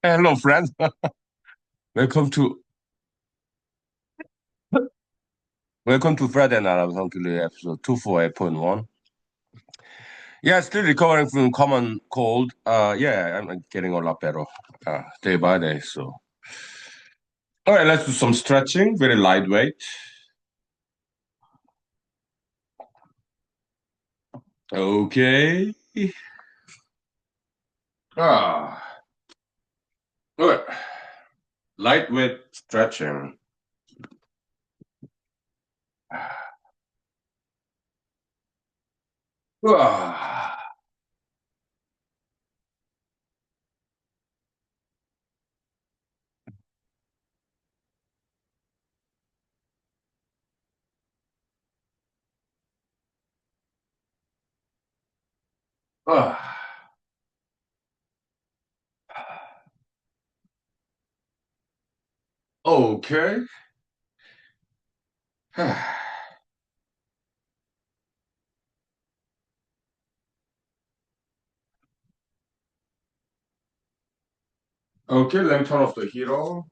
Hello, friends. Welcome to welcome to Friday Night of Huhnkie episode 248.1. Yeah, still recovering from common cold. Yeah, I'm getting a lot better day by day. So, all right, let's do some stretching, very lightweight. Okay. Ah, all right. Lightweight stretching. Ah, ah. Okay. Okay, let me turn off the heater.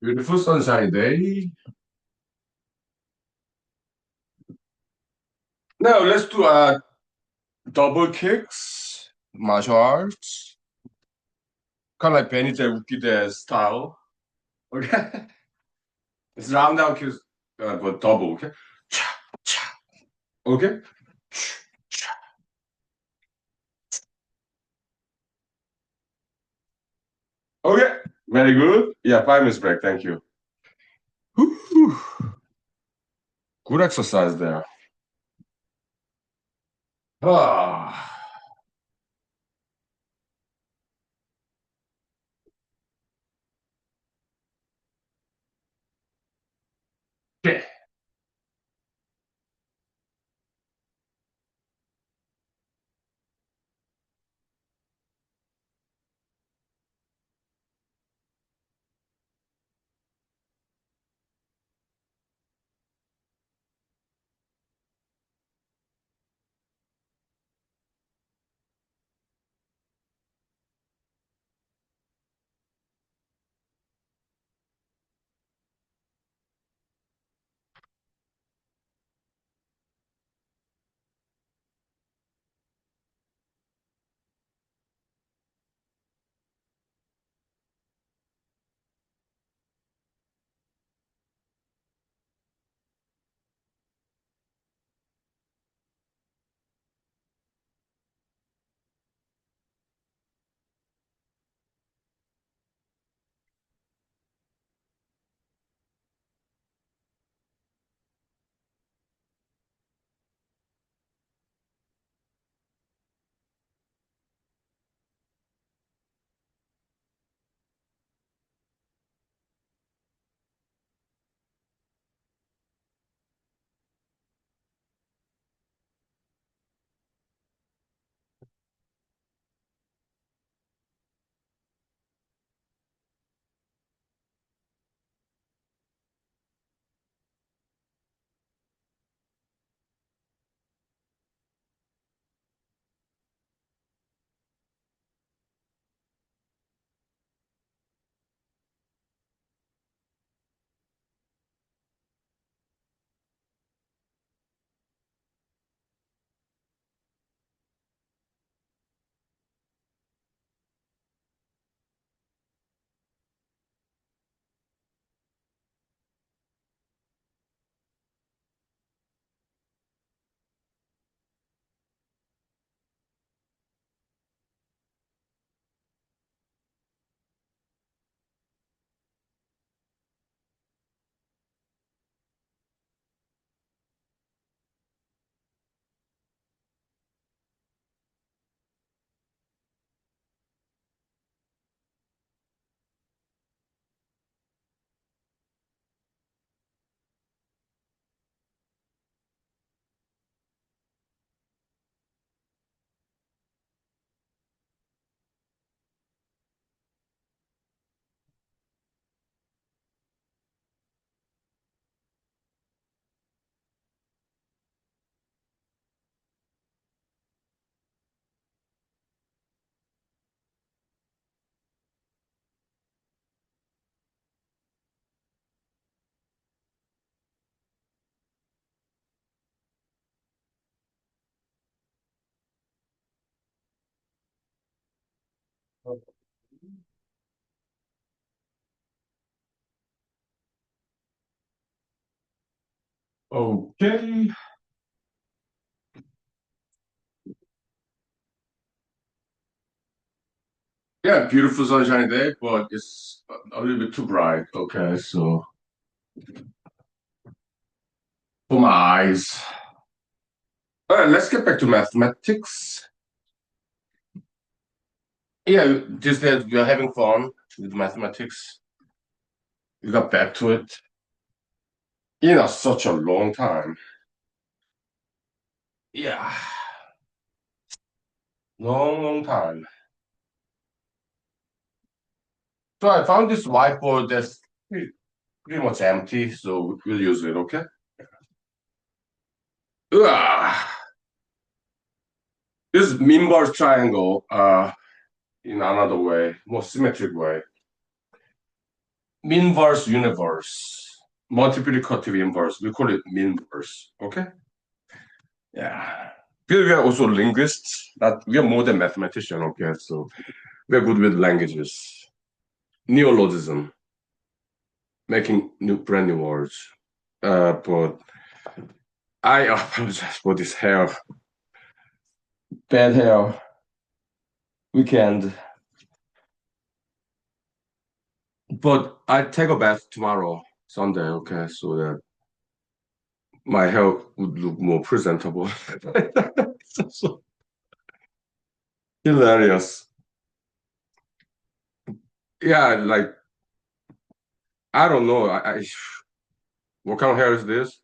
Beautiful sunshiny day. Now let's do double kicks, martial arts, kind of like Benny J. Wukide's style. Okay, it's round down kicks, but double. Okay, cha cha. Okay, cha. Okay, very good. Yeah, 5 minutes break. Thank you. Whew. Good exercise there. Ah, okay. Okay. Yeah, beautiful sunshiny day, but it's a little bit too bright. Okay, so for my eyes. All right, let's get back to mathematics. Yeah, just that you're having fun with mathematics. You got back to it in such a long time. Yeah, long, long time. So I found this whiteboard that's pretty much empty, so we'll use it, okay? Ugh. This is Minbar's triangle, in another way, more symmetric way. Minverse universe, multiplicative inverse. We call it minverse, okay? Yeah. We are also linguists. That we are more than mathematicians, okay? So we're good with languages. Neologism, making brand new words. But I apologize for this hair. Bad hair. Weekend. But I take a bath tomorrow, Sunday, okay, so that my hair would look more presentable. So hilarious. Yeah, like I don't know. What kind of hair is this?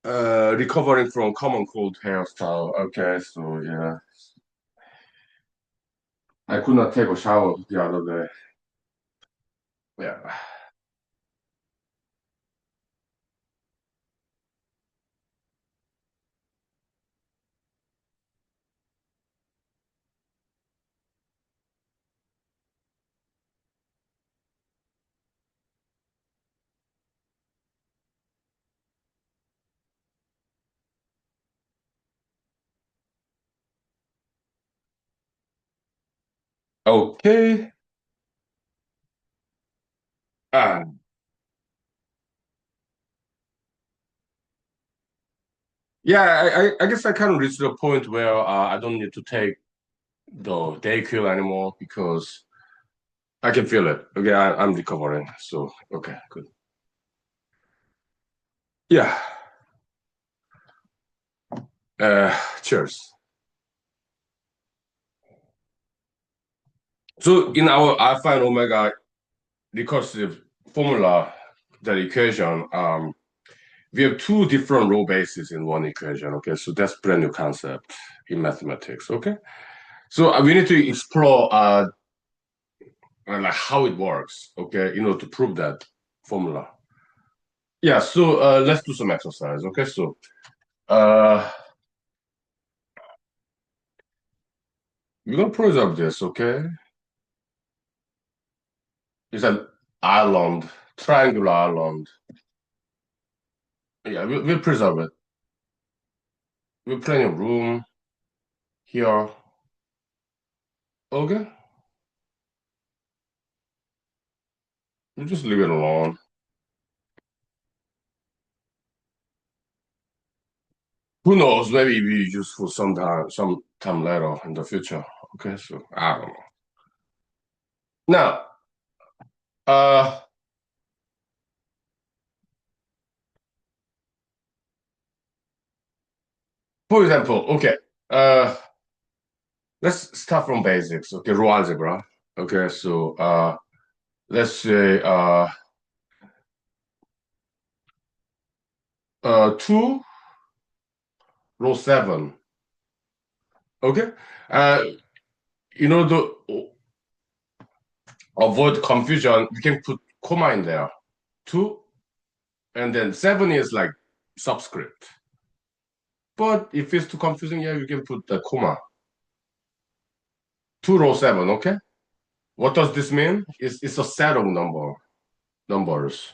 Recovering from common cold hairstyle. Okay, so yeah, I could not take a shower the other day. Yeah. Okay. Ah, yeah. I guess I kind of reached the point where I don't need to take the daycare anymore because I can feel it. Okay, I'm recovering. So okay, good. Yeah. Cheers. So in our alpha and omega recursive formula, that equation, we have two different row bases in one equation. Okay, so that's brand new concept in mathematics. Okay, so we need to explore like how it works. Okay, to prove that formula. Yeah, so let's do some exercise. Okay, so uh, we're gonna preserve this. Okay, it's an island, triangular island. Yeah, we'll preserve it. We'll plenty of room here. Okay, we'll just leave it alone. Who knows? Maybe we use for sometime later in the future. Okay, so I don't know. Now, uh, for example, okay, uh, let's start from basics. Okay, row algebra. Okay, so let's say 2 row 7. Okay, uh, to avoid confusion, we can put comma in there. 2, and then 7 is like subscript. But if it's too confusing, yeah, you can put the comma. 2 row 7. Okay. What does this mean? It's a set of numbers.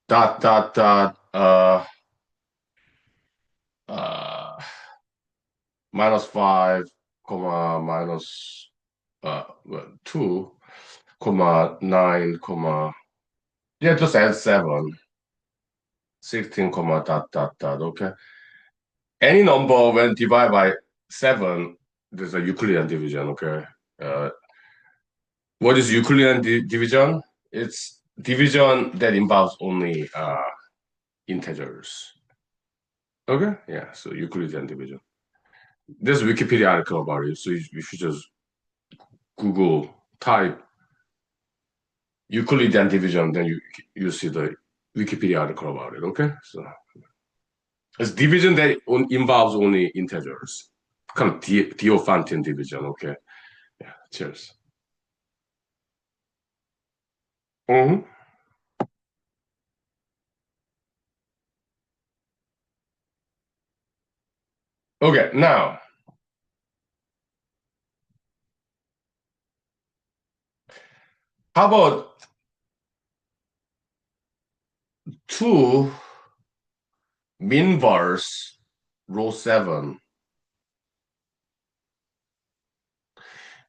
Dot dot dot uh -5 comma minus 2, comma 9, comma, yeah, just add 7, 16, comma dot dot dot, okay? Any number when divided by 7, there's a Euclidean division, okay? Uh, what is Euclidean division? It's division that involves only integers. Okay? Yeah, so Euclidean division. There's a Wikipedia article about it, so you should just Google type Euclidean division, then you see the Wikipedia article about it, okay? So it's division that involves only integers. Kind of Diophantine division, okay? Yeah, cheers. Hmm. Okay, now, how about 2 minvars row 7?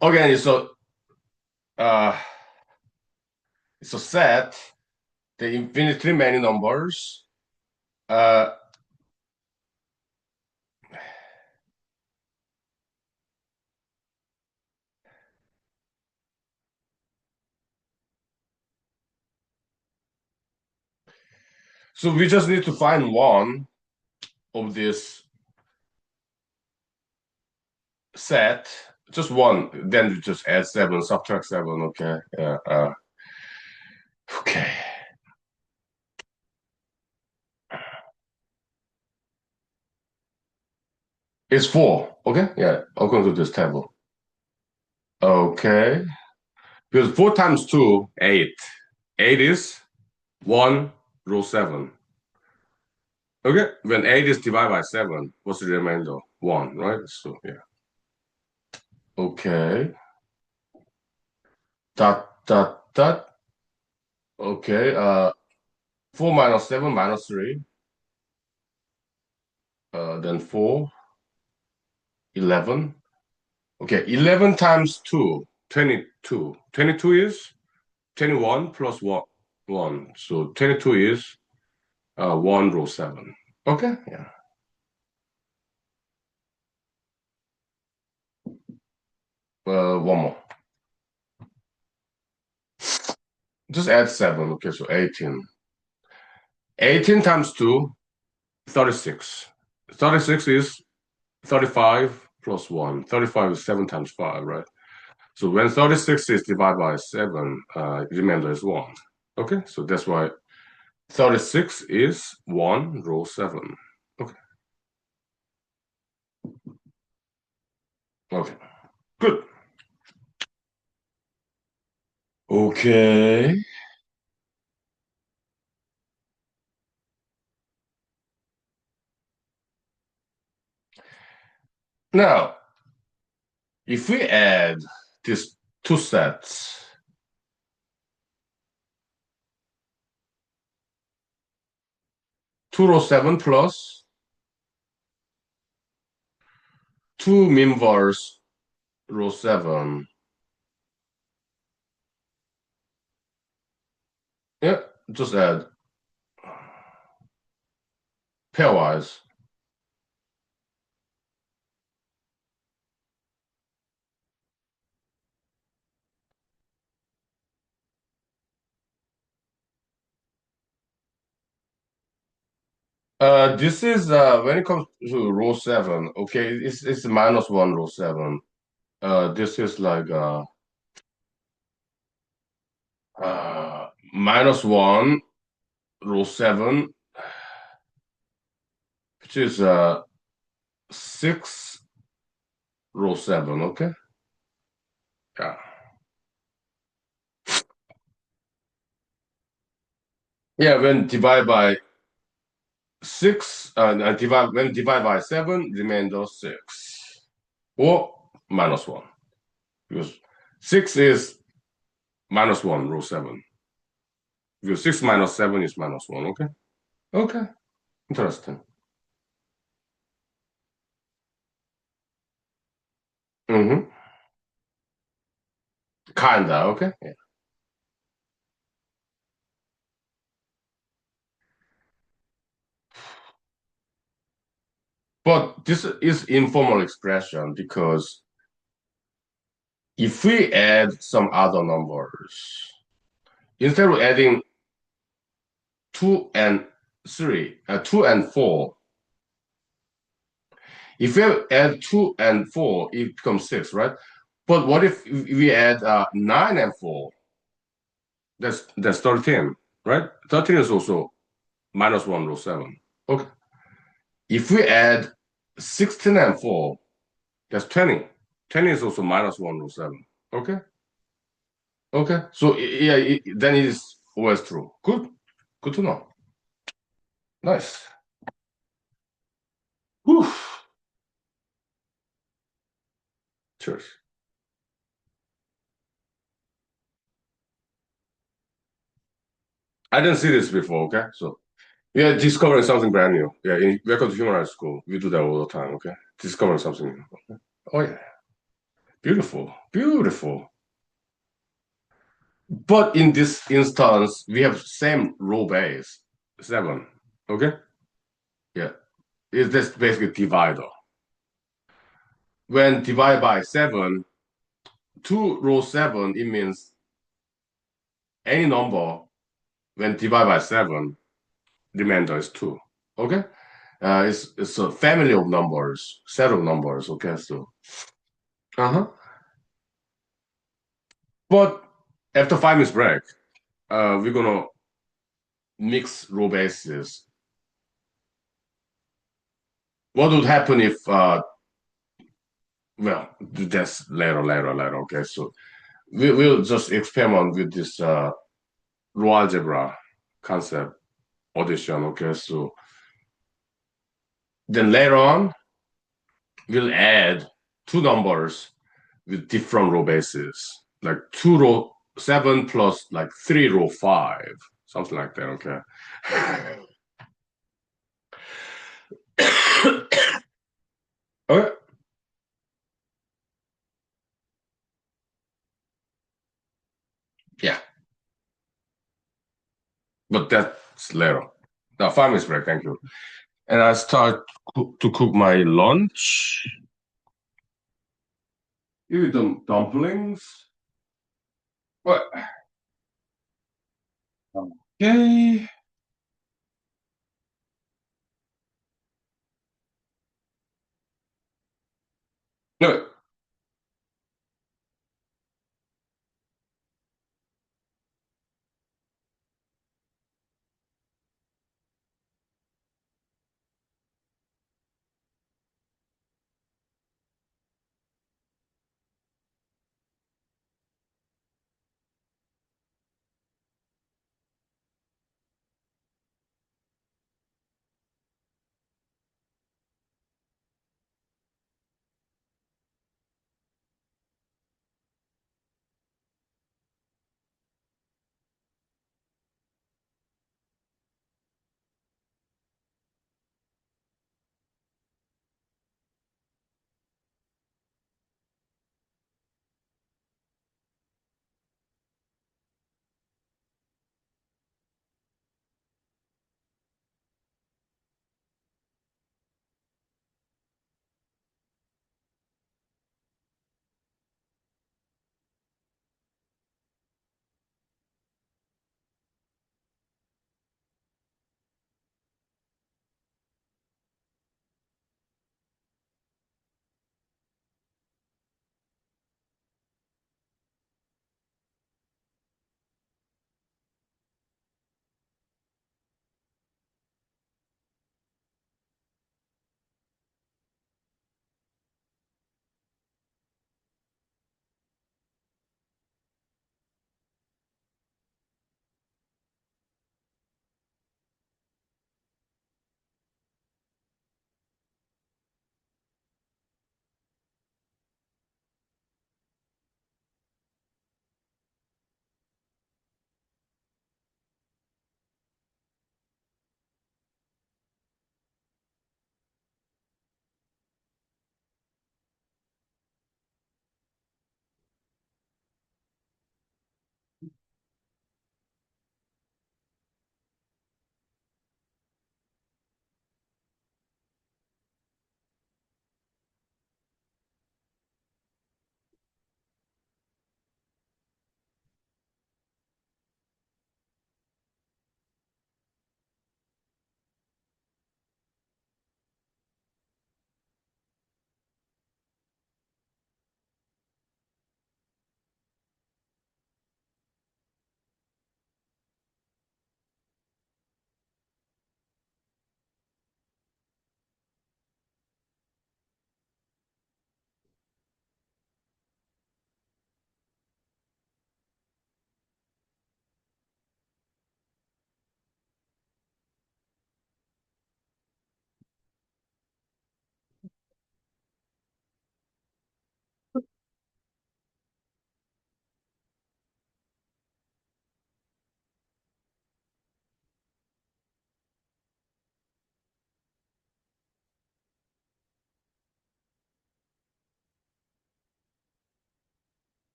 Again, uh, it's a set, the infinitely many numbers. Uh, so we just need to find one of this set, just one, then you just add 7, subtract 7, okay? Okay. It's 4, okay? Yeah, according to this table. Okay. Because 4 times 2, 8. 8 is 1, row 7. Okay, when 8 is divided by 7, what's the remainder? 1, right? So, yeah. Okay. Dot, dot, dot. Okay, 4 minus 7 minus 3. Then 4, 11. Okay, 11 times 2, 22. 22 is 21 plus 1, 1. So 22 is 1 row 7. Okay, yeah. One more. Just add 7. Okay, so 18. 18 times 2, 36. 36 is 35 plus 1. 35 is 7 times 5, right? So when 36 is divided by 7, remainder is 1. Okay, so that's why 36 is 1 row 7. Okay, okay, good. Okay. Now, if we add these two sets, 2 row 7 plus 2 minvars row 7. Yeah, just add pairwise. This is when it comes to row 7, okay, it's minus 1 row 7. This is like minus 1 row 7, which is 6 row 7, okay? Yeah. Yeah, when divide by 6, when divide by 7, remainder 6. Or minus 1. Because 6 is minus 1 row 7. Because 6 minus 7 is minus 1, okay? Okay, interesting. Mm-hmm. Kinda, okay. Yeah. But this is informal expression because if we add some other numbers, instead of adding two and three, two and four, if we add two and four, it becomes six, right? But what if we add nine and four? That's 13, right? 13 is also minus one row seven. Okay. If we add 16 and four, that's 20. 20 is also minus one row seven. Okay. Okay. So yeah, then it is always true. Good. Good to know. Nice. Whew. Cheers. I didn't see this before. Okay. So we are discovering something brand new. Yeah. Welcome to human rights school. We do that all the time. Okay. Discovering something new. Okay? Oh yeah. Beautiful. Beautiful. But in this instance, we have same row base, seven. Okay? Yeah. It's just basically divider. When divided by seven, two row seven, it means any number when divided by seven, remainder is two. Okay? It's a family of numbers, set of numbers. Okay, so uh-huh. But after 5 minutes break, we're gonna mix row bases. What would happen if well, that's later. Okay, so we'll just experiment with this row algebra concept audition. Okay, so then later on, we'll add two numbers with different row bases, like two row seven plus like three row five, something like that. Okay. Okay. Yeah, but that's later. Now, 5 minutes break. Thank you. And I start to cook my lunch. Eat them dumplings. What? Okay. No,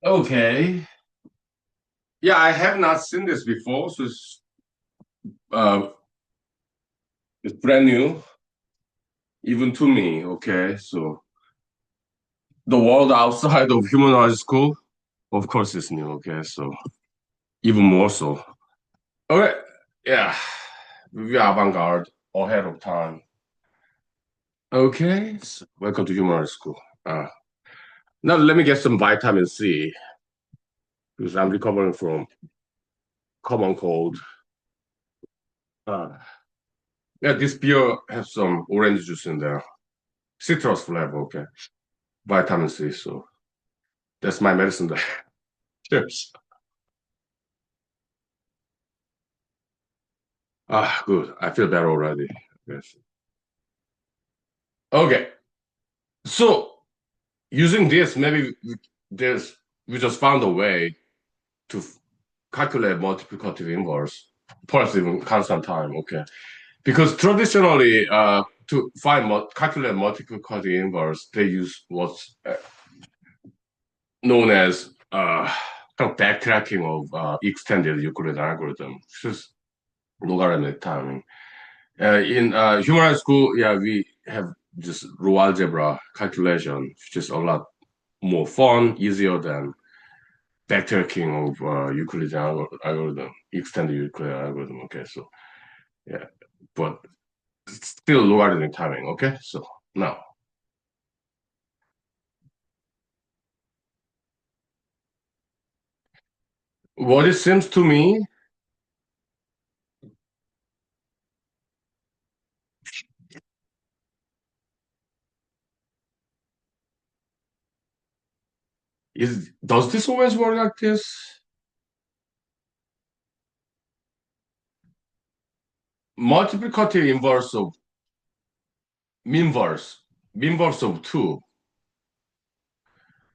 Okay. Yeah, I have not seen this before, so uh, it's brand new, even to me. Okay, so the world outside of human school, of course, is new. Okay, so even more so. Okay, yeah, we are avant-garde, ahead of time. Okay, so welcome to human school. Now let me get some vitamin C because I'm recovering from common cold. Uh, yeah, this beer has some orange juice in there, citrus flavor. Okay, vitamin C. So that's my medicine there. Cheers. Good. I feel better already. Yes. Okay. So using this, maybe there's we just found a way to calculate multiplicative inverse, plus even constant time. Okay. Because traditionally, to find calculate multiplicative inverse, they use what's known as kind of backtracking of extended Euclidean algorithm, which is logarithmic timing. In human school, yeah, we have just row algebra calculation, which is a lot more fun, easier than backtracking of Euclidean algorithm, extended Euclidean algorithm. Okay, so yeah, but it's still logarithmic timing. Okay, so now what it seems to me is, does this always work like this? Multiplicative inverse of minverse, minverse of two.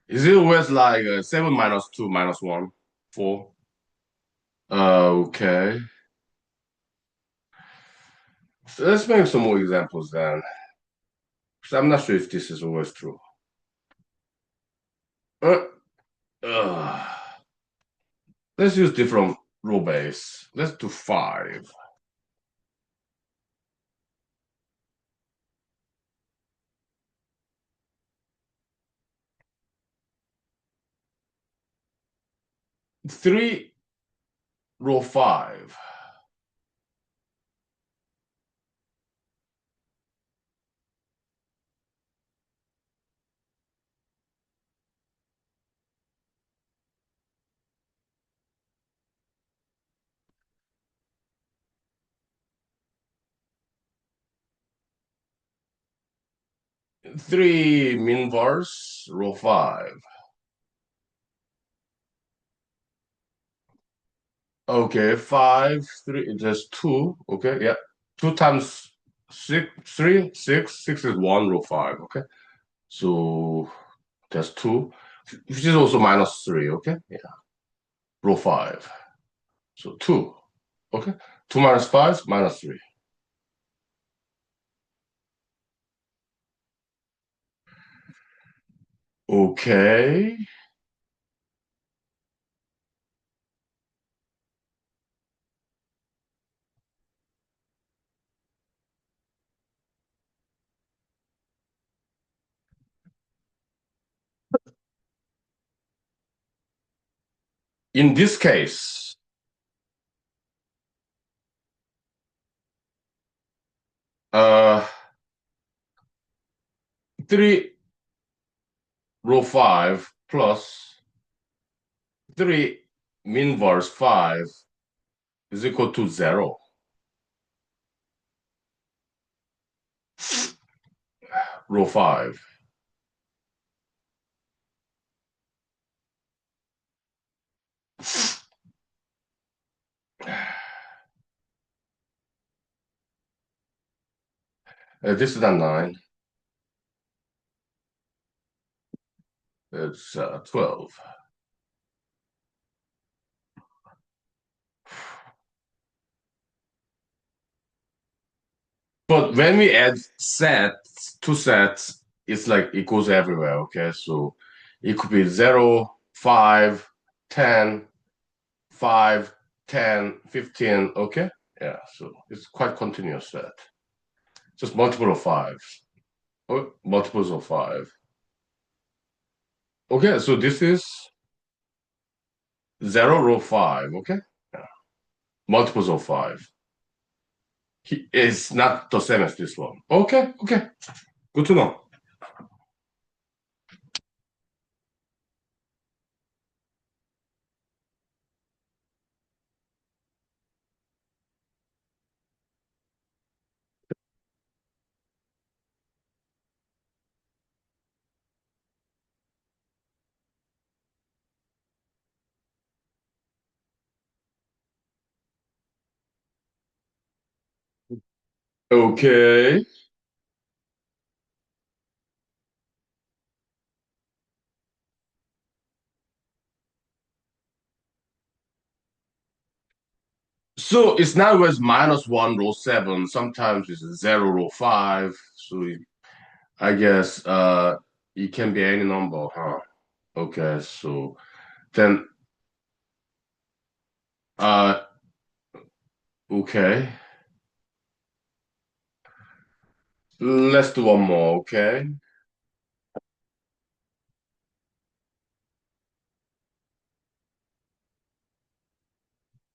Is it always like 7 minus 2 minus 1? 4? Okay. So let's make some more examples then. 'Cause I'm not sure if this is always true. Uh, uh, let's use different row base. Let's do 5. 3 row 5. 3 minverse row 5. Okay, 5, 3, just 2. Okay, yeah. 2 times 6, 3, 6. 6 is 1 row 5. Okay. So that's 2, which is also minus 3. Okay. Yeah. Row 5. So 2. Okay. 2 minus 5, minus 3. Okay. In this case, 3 row 5 plus 3 minverse 5 is equal to 0. Row 5. This is a 9. It's 12. But when we add sets, two sets, it's like it goes everywhere. Okay, so it could be 0, 5, 10, 5, 10, 15. Okay. Yeah. So it's quite continuous set. Just multiple of fives. Oh, multiples of five. Okay. So this is 0, row 5. Okay. Yeah. Multiples of five. It's not the same as this one. Okay. Okay. Good to know. Okay. So it's not always -1 row 7. Sometimes it's 0 row 5. So I guess it can be any number, huh? Okay, so then uh okay. Let's do one more, okay?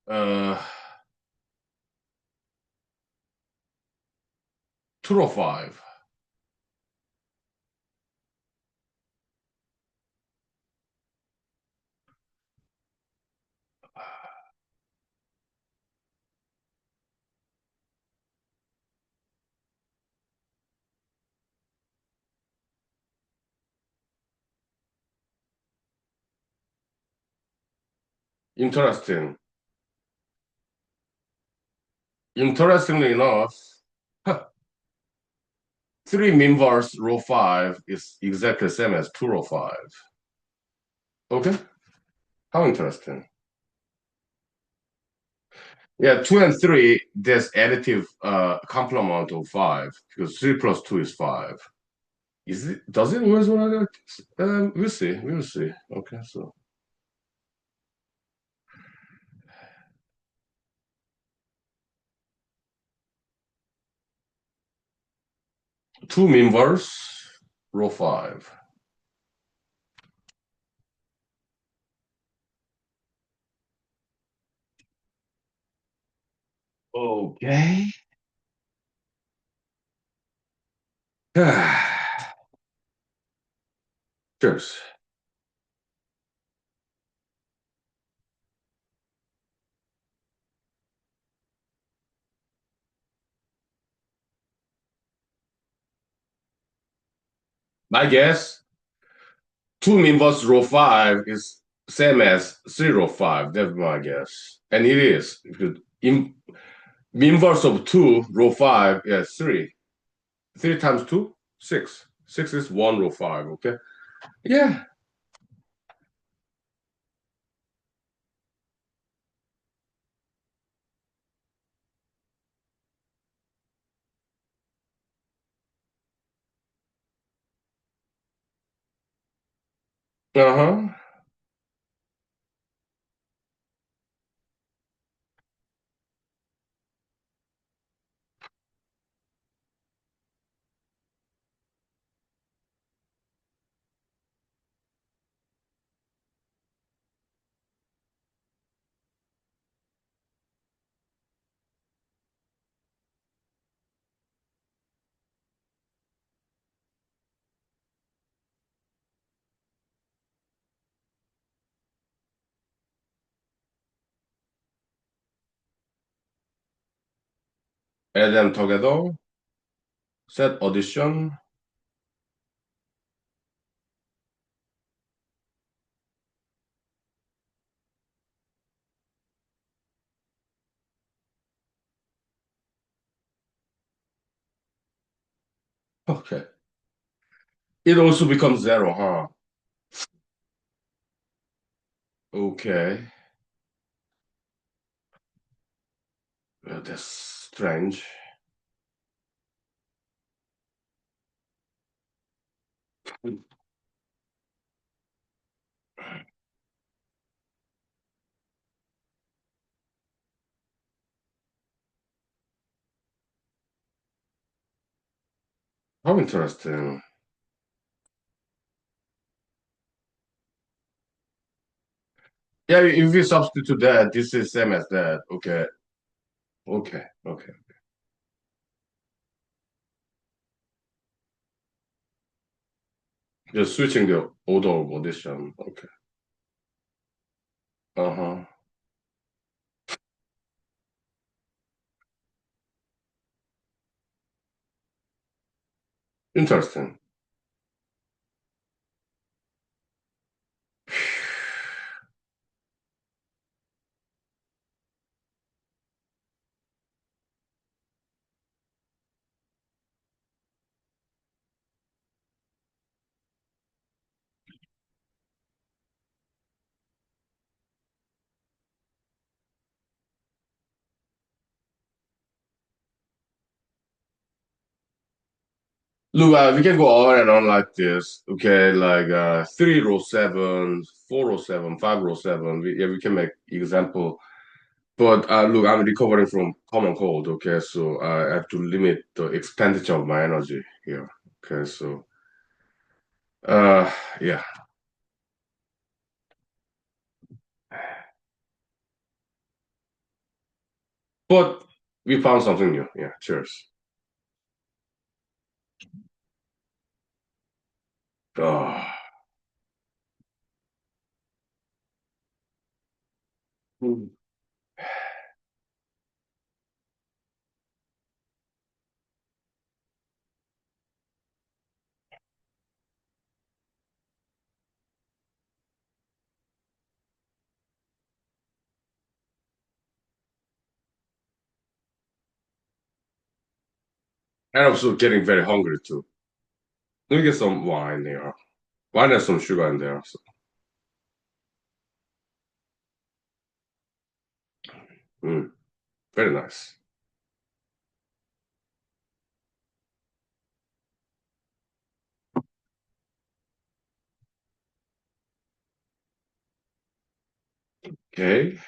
Uh 2 row 5. Interesting. Interestingly enough, 3 inverse row 5 is exactly the same as 2 row 5. Okay? How interesting. Yeah, 2 and 3, there's additive complement of 5 because 3 plus 2 is 5. Is it, does it always work like this? We'll see. We'll see. Okay, so 2 inverse row 5. Okay. Cheers. My guess, 2 inverse row 5 is same as 3 row 5. That's my guess. And it is. Because inverse of 2 row 5 is 3. 3 times 2, 6. 6 is 1 row 5. Okay. Yeah. Uh-huh. Add them together. Set addition. Okay. It also becomes 0, huh? Okay. That's strange. How interesting. Yeah, if you substitute that, this is same as that. Okay. Okay. Okay. Just switching the order of audition. Okay. Uh-huh. Interesting. Look, we can go on and on like this. Okay, like 3 row 7, 4 row 7, 5 row 7. Yeah, we can make example. But look, I'm recovering from common cold. Okay, so I have to limit the expenditure of my energy here. Okay, so uh, yeah. But we found something new. Yeah, cheers. Oh. And also getting very hungry too. Let me get some wine here. Wine has some sugar in there. So. Mm, very nice. Okay.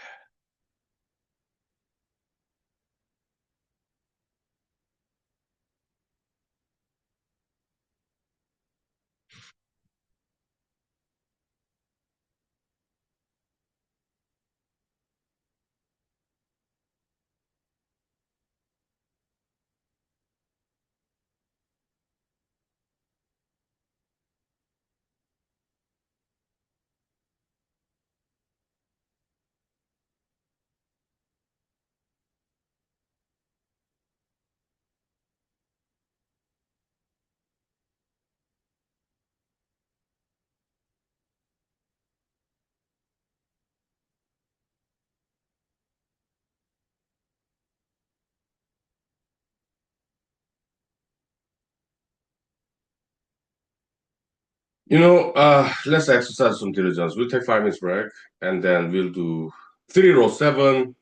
Let's exercise some diligence. We'll take 5 minutes break and then we'll do 3 row 7,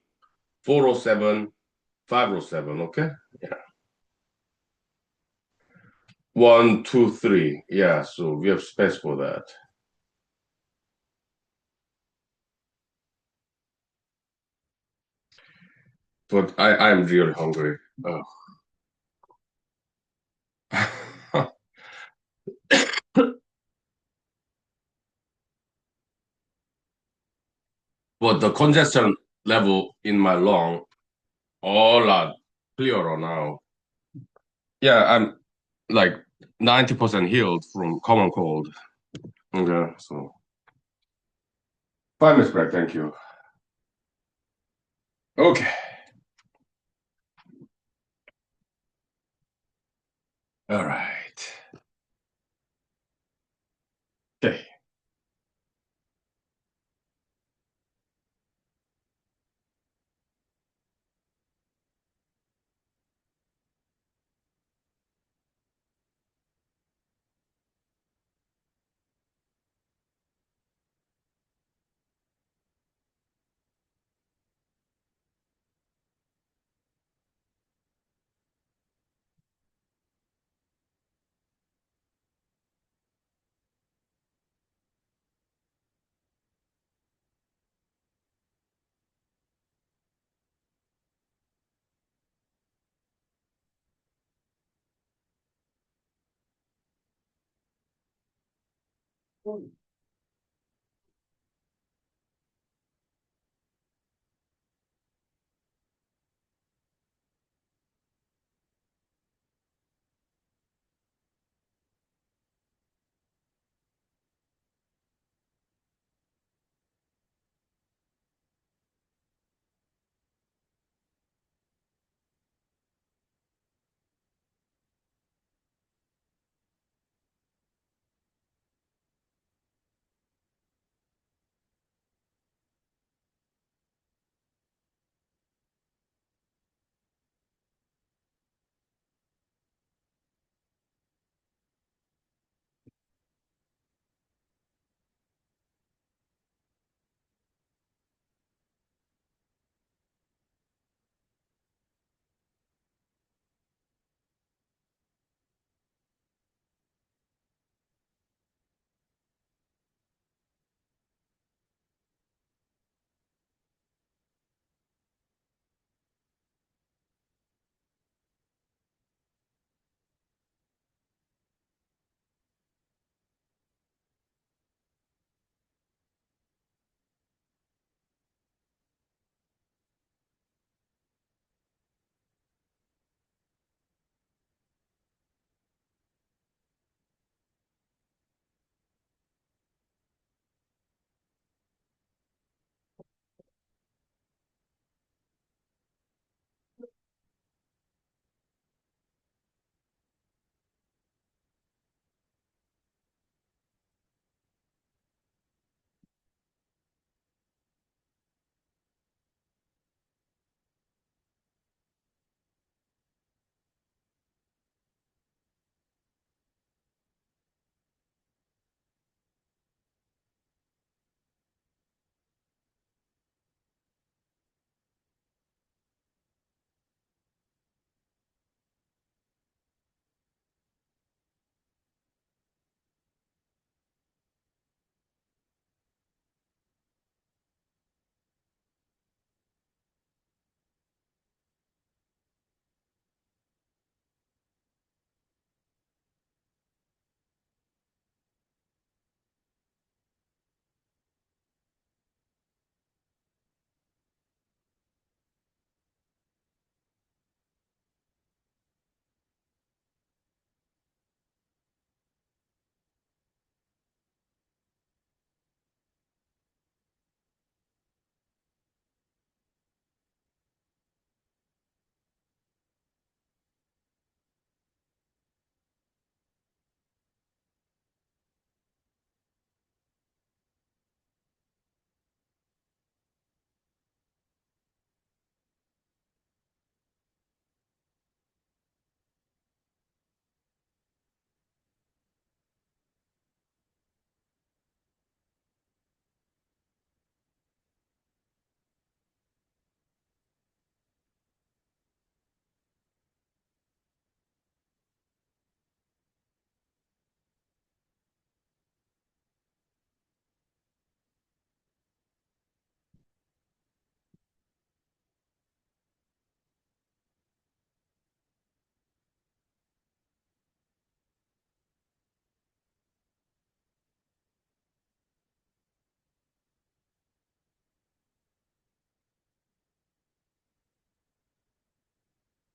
4 row 7, 5 row 7. Okay. Yeah. 1, 2, 3. Yeah. So we have space for that. But I'm really hungry. Oh. But the congestion level in my lung all lot clearer now. Yeah, I'm like 90% healed from common cold. Okay, so 5 minutes break. Thank you. Okay. All right. Okay.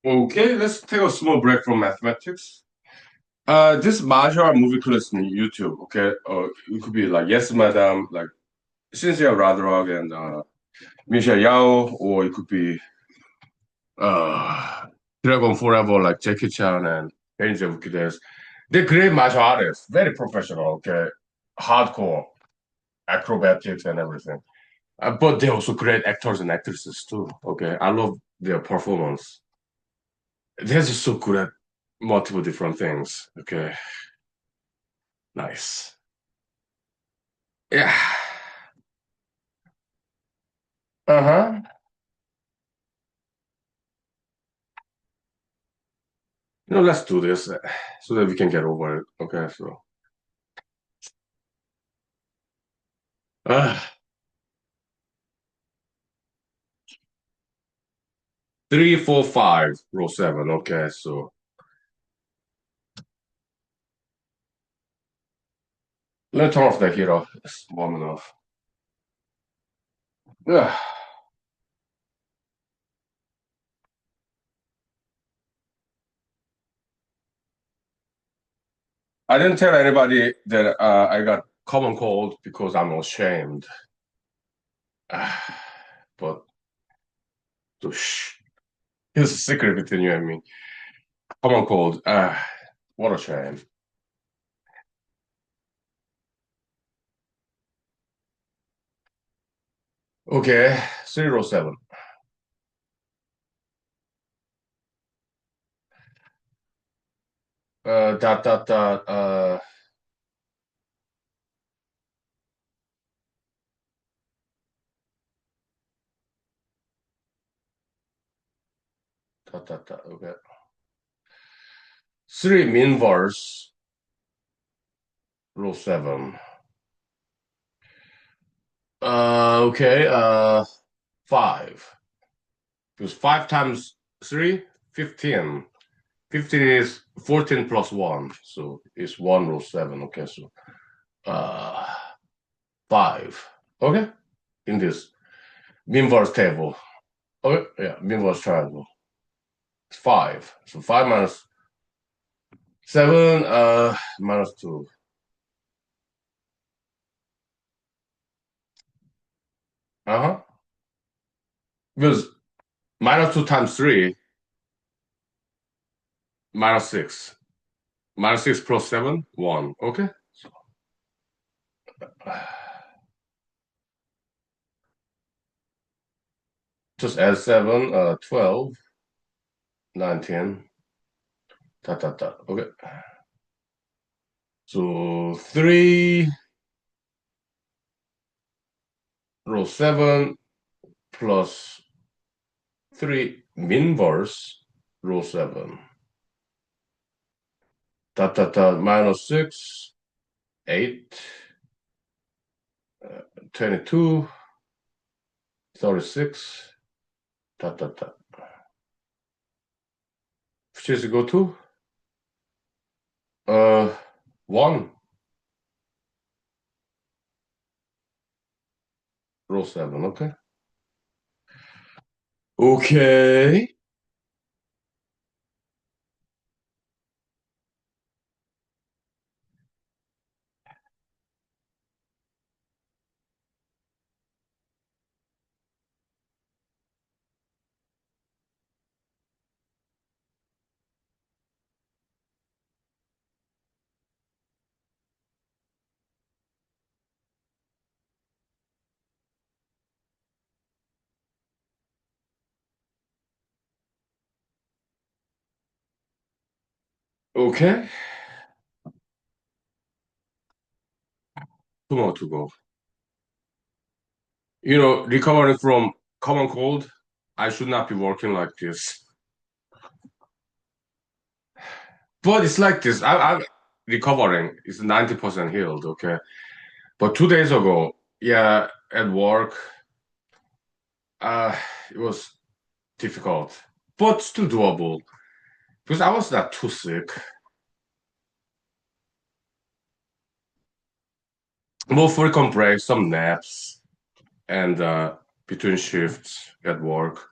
Okay, let's take a small break from mathematics. This martial art movie clips on YouTube. Okay, it could be like Yes, Madam, like Cynthia Rodrock and Michelle Yao, or it could be uh Dragon Forever, like Jackie Chan and Angel Vukides. They're great martial artists, very professional. Okay, hardcore acrobatics and everything. But they're also great actors and actresses too. Okay, I love their performance. They're just so good at multiple different things. Okay, nice. Yeah. Uh-huh. Let's do this so that we can get over it. Okay, so 3, 4, 5, row 7. Okay, so Let me turn off the heater. It's warm enough. Ugh. I didn't tell anybody that I got common cold because I'm ashamed. But shh, here's a secret between you and me. Common cold. What a shame. Okay, 007. Dot. Dot. Okay. Three mean verse. Rule 7. Okay. 5. Because 5 times 3, 15. 15 is 14 plus 1. So it's 1 rule 7. Okay. So uh, 5. Okay. In this mean verse table. Okay. Yeah. Mean verse triangle. It's 5. So 5 minus 7, minus 2. Uh-huh. Because minus 2 times 3, minus 6. Minus 6 plus 7, 1. Okay. So, just add 7, 12, 19. Dot. Okay. So 3 row 7 plus 3 inverse row 7. Minus 6, 8, 22, 36. Which is equal to uh 1 row 7. Okay. Okay. Okay. 2 more to go. Recovering from common cold, I should not be working like this. But it's like this. I'm recovering. It's 90% healed, okay? But 2 days ago, yeah, at work, uh, it was difficult, but still doable because I was not too sick. More frequent breaks, some naps, and between shifts at work.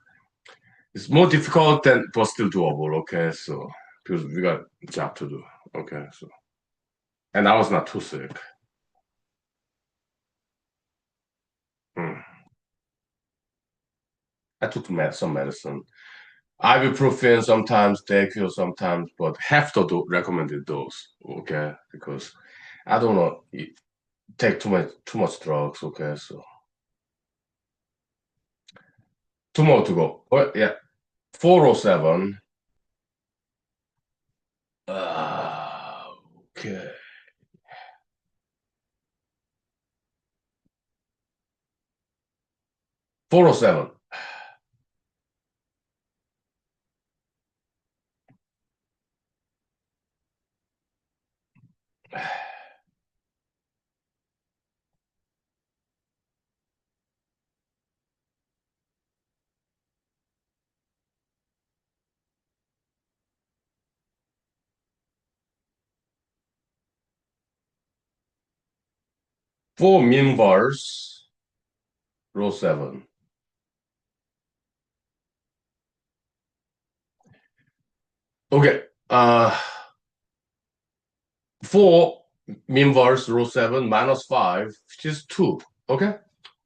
It's more difficult than, but still doable, okay? So, because we got job to do, okay? So, and I was not too sick. Hmm. I took some medicine. Ibuprofen sometimes, Dayquil sometimes, but have to do recommended dose, okay? Because I don't know, take too much drugs, okay? So 2 more to go. But yeah, 407. Okay. 407. 4 mean bars, rule 7. Okay. 4 mean bars, rule 7 minus 5, which is 2. Okay.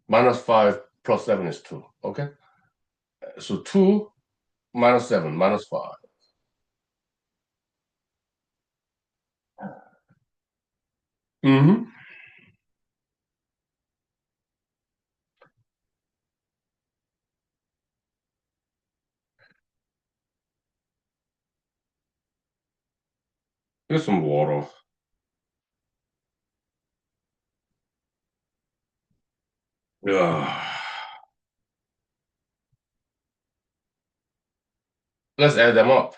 Minus 5 plus 7 is 2. Okay. So 2 minus 7 minus 5. Mm-hmm. Here's some water. Ugh. Let's add them up.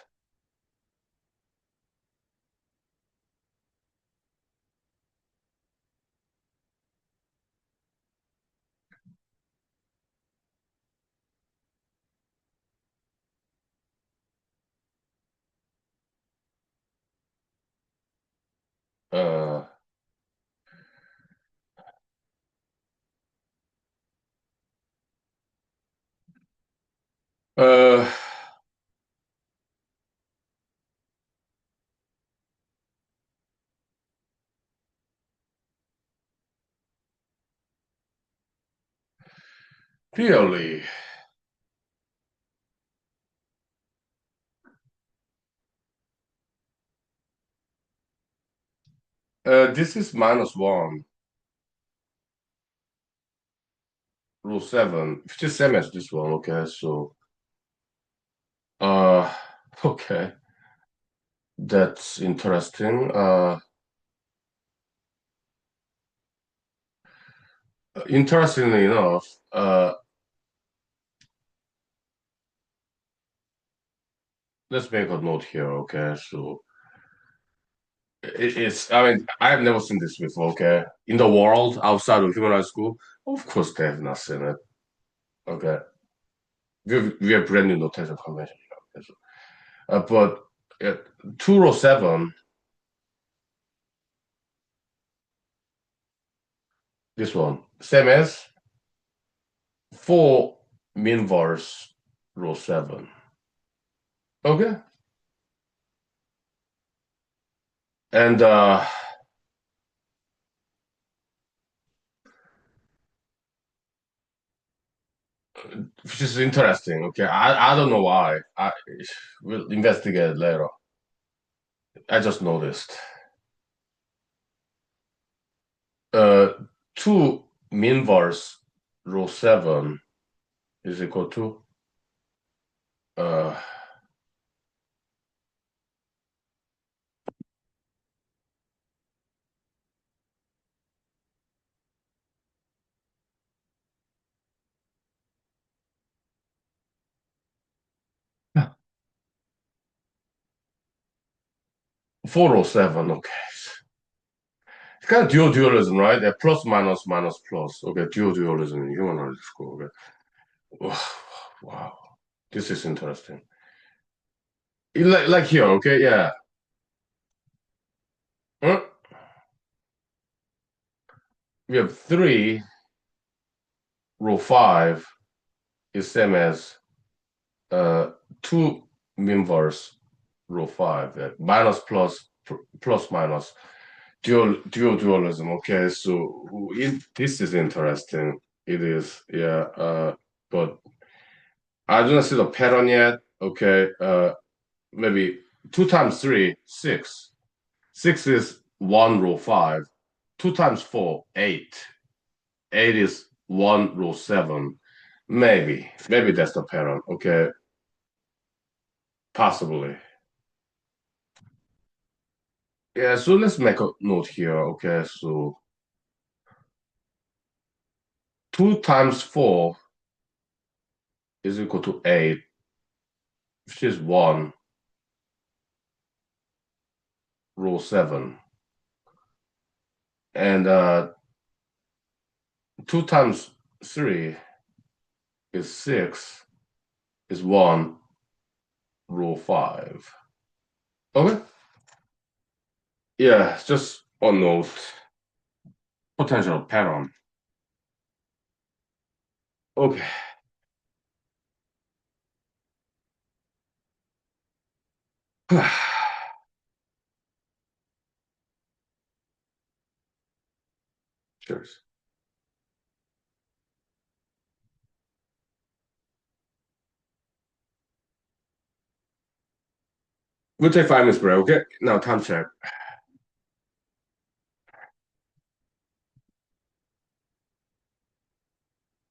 Uh, uh, Really. This is minus 1, rule 7, which is same as this one. Okay. So, uh, okay. That's interesting. Interestingly enough, let's make a note here. Okay. So, I mean, I've never seen this before. Okay. In the world outside of human high school, of course, they have not seen it. Okay. We have brand new notation convention. Okay, so, but 207, this one, same as 4 mean verse rule 7. Okay. And which is interesting. Okay. I don't know why. We'll investigate later. I just noticed. Uh 2 mean verse rule 7 is equal to uh 407. Okay. It's kind of dualism, right? Plus minus minus plus. Okay, dualism in human knowledge school. Okay. Wow. This is interesting. Like here, okay, yeah. Huh? We have 3 row 5 is same as 2 inverse row 5. Minus plus plus minus dualism. Okay, so this is interesting. It is, yeah. But I don't see the pattern yet. Okay, maybe 2 times 3, 6. 6 is 1 row 5. 2 times 4, 8. 8 is 1 row 7. Maybe that's the pattern. Okay, possibly. Yeah, so let's make a note here. Okay, so 2 times 4 is equal to 8, which is 1 row 7. And 2 times 3 is 6, is 1 row 5. Okay? Yeah, just a note. potential pattern. Okay. Cheers. We'll take 5 minutes break, okay? Now time check.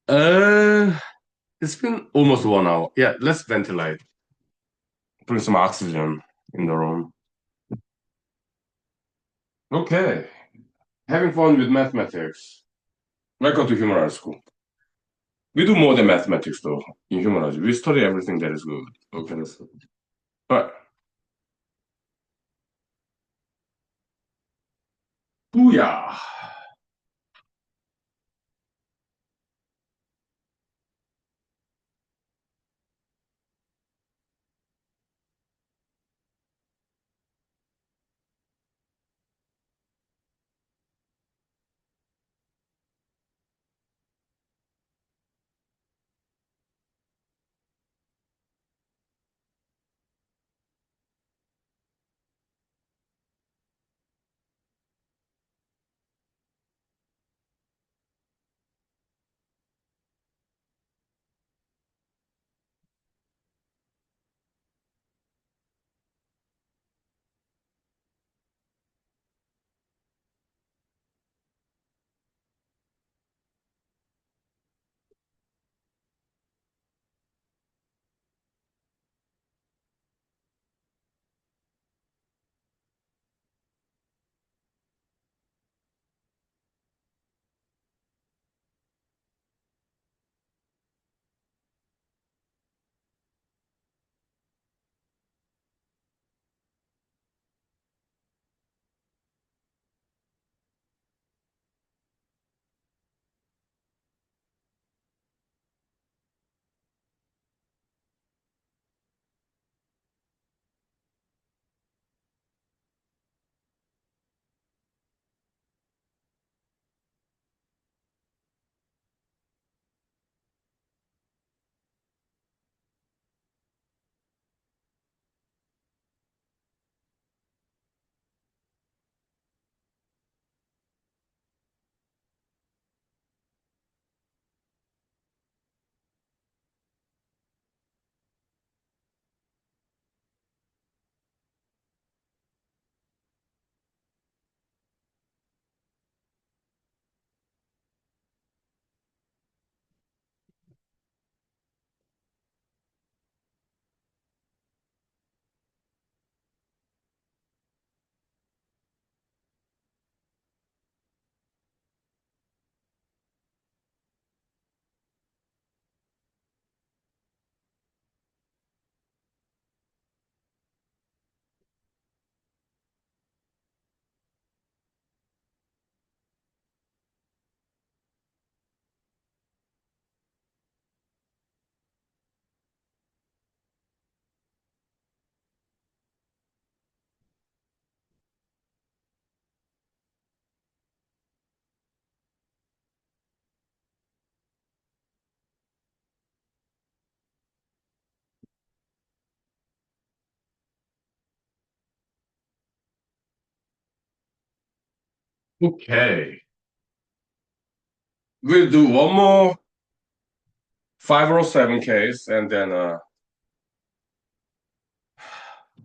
Uh, it's been almost 1 hour. Yeah, let's ventilate. Bring some oxygen in the room. Okay. Having fun with mathematics. Welcome to human art school. We do more than mathematics though in human art. We study everything that is good. Okay. But booyah. Okay. We'll do one more 507 case and then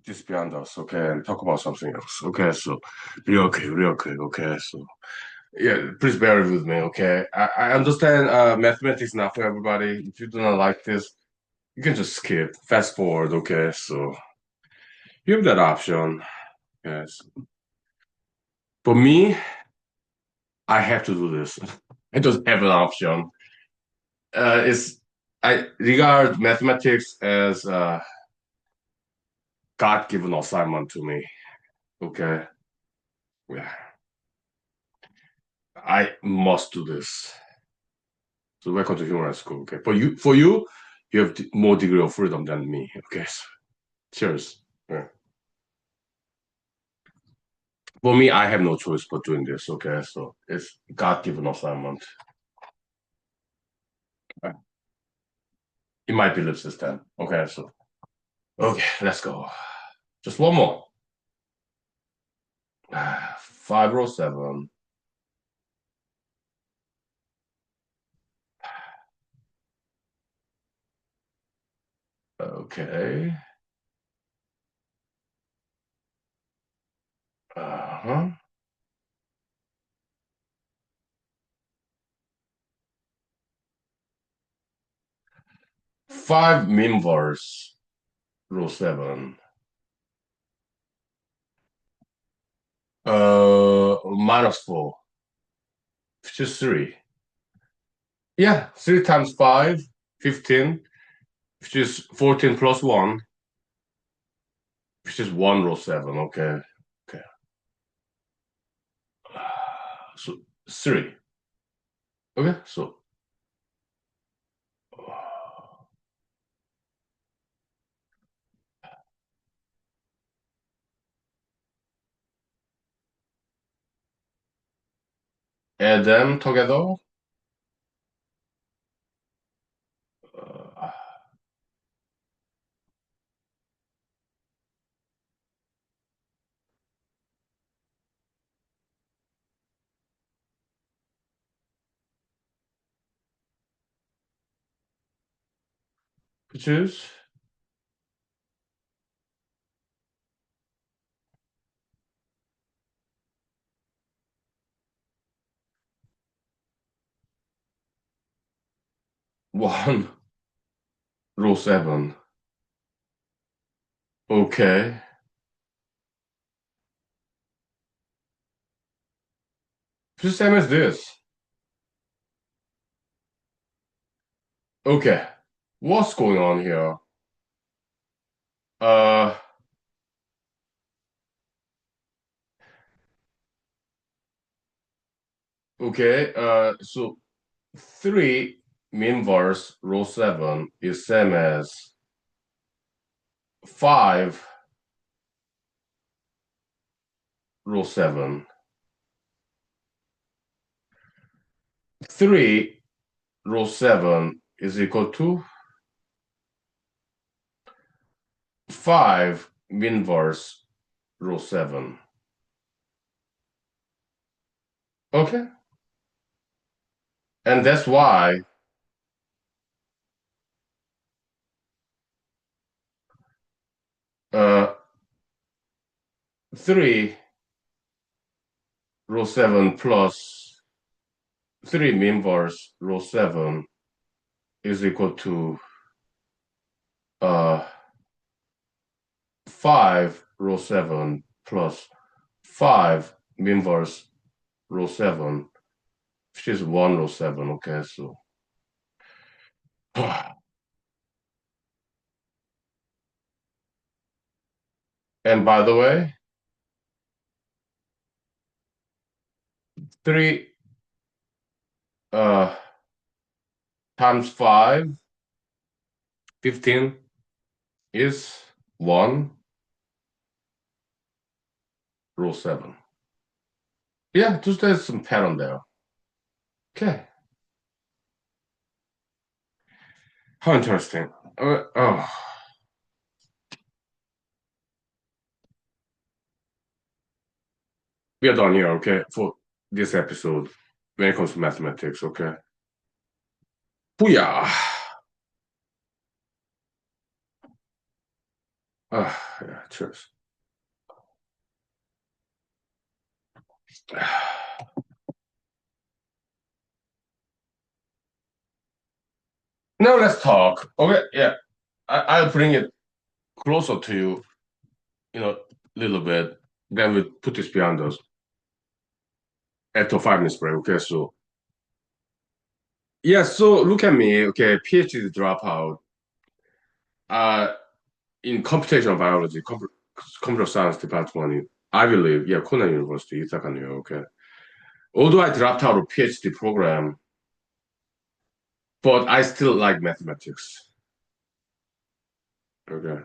this beyond us, okay, and talk about something else. Okay, so real quick, okay. So yeah, please bear with me, okay. I understand mathematics not for everybody. If you do not like this, you can just skip, fast forward, okay. So you have that option. Yes. For me, I have to do this. I don't have an option. It's I regard mathematics as a God-given assignment to me. Okay. Yeah. I must do this. So welcome to human school. Okay. For you, you have more degree of freedom than me. Okay. So, cheers. Yeah. For me, I have no choice but doing this. Okay, so it's God-given assignment. It might be lips this time. Okay, so okay, let's go. Just one more. 507. Okay. Uh-huh. 5 min row 7. -4, which is 3. Yeah, 3 times 5, 15, which is 14 plus 1, which is 1 row 7. Okay. Okay. So 3. Okay, so add them together. Uh, which is 1 row 7. Okay. It's the same as this. Okay. What's going on here? Uh, okay. So 3 minverse row 7 is same as 5 row 7. 3 row 7 is equal to 5 minverse row 7. Okay. And that's why 3 row 7 plus 3 minverse row 7 is equal to uh 5 row 7 plus 5 minverse row 7, which is 1 row 7. Okay, so and by the way, 3 uh times 5, 15 is 1 row 7. Yeah, just there's some pattern there. Okay. How interesting. Oh, we are done here, okay, for this episode when it comes to mathematics, okay? Booyah! Yeah, cheers. Now let's talk. Okay, yeah, I'll bring it closer to you, a little bit. Then we put this behind us after 5 minutes break. Okay, so yeah, so look at me. Okay, PhD dropout. Uh, in computational biology, computer science department in Ivy League, yeah, Cornell University, Ithaca, New York. Okay. Although I dropped out of PhD program, but I still like mathematics. Okay.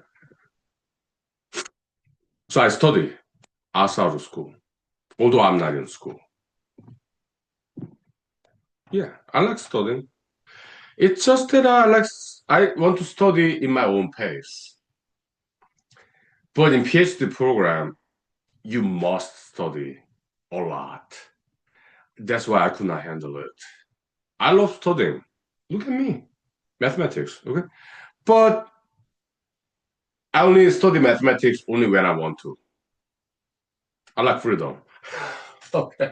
So I study outside of school. although I'm not in school. Yeah, I like studying. It's just that I want to study in my own pace. But in PhD program, you must study a lot. That's why I could not handle it. I love studying. Look at me, mathematics. Okay, but I only study mathematics only when I want to. I like freedom. Okay.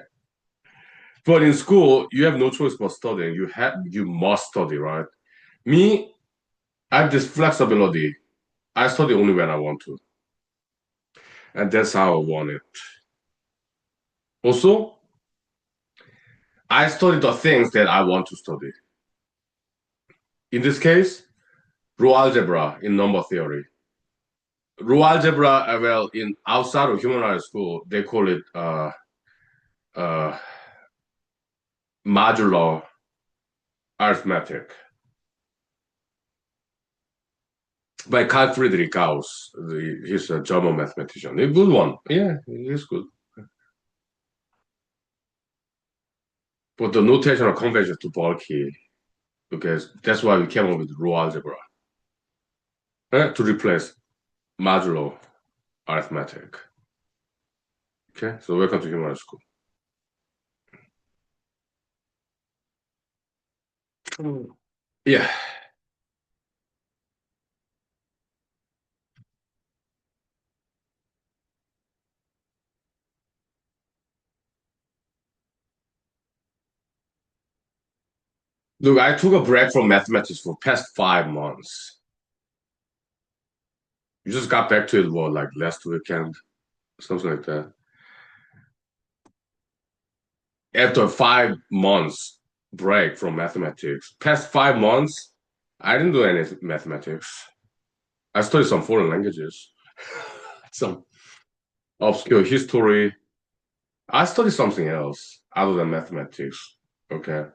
But in school, you have no choice but studying. You must study, right? Me, I have this flexibility. I study only when I want to, and that's how I want it. Also, I study the things that I want to study. In this case, row algebra in number theory. Row algebra, well, in outside of human school, they call it uh, modular arithmetic by Carl Friedrich Gauss. He's a German mathematician. A good one. Yeah, he's good. But the notational convention is too bulky because that's why we came up with row algebra to replace modular arithmetic. Okay, so welcome to human school. Yeah. Look, I took a break from mathematics for past 5 months. You just got back to it, what, like last weekend, something like that. After 5 months break from mathematics, past 5 months, I didn't do any mathematics. I studied some foreign languages, some obscure history. I studied something else other than mathematics. Okay.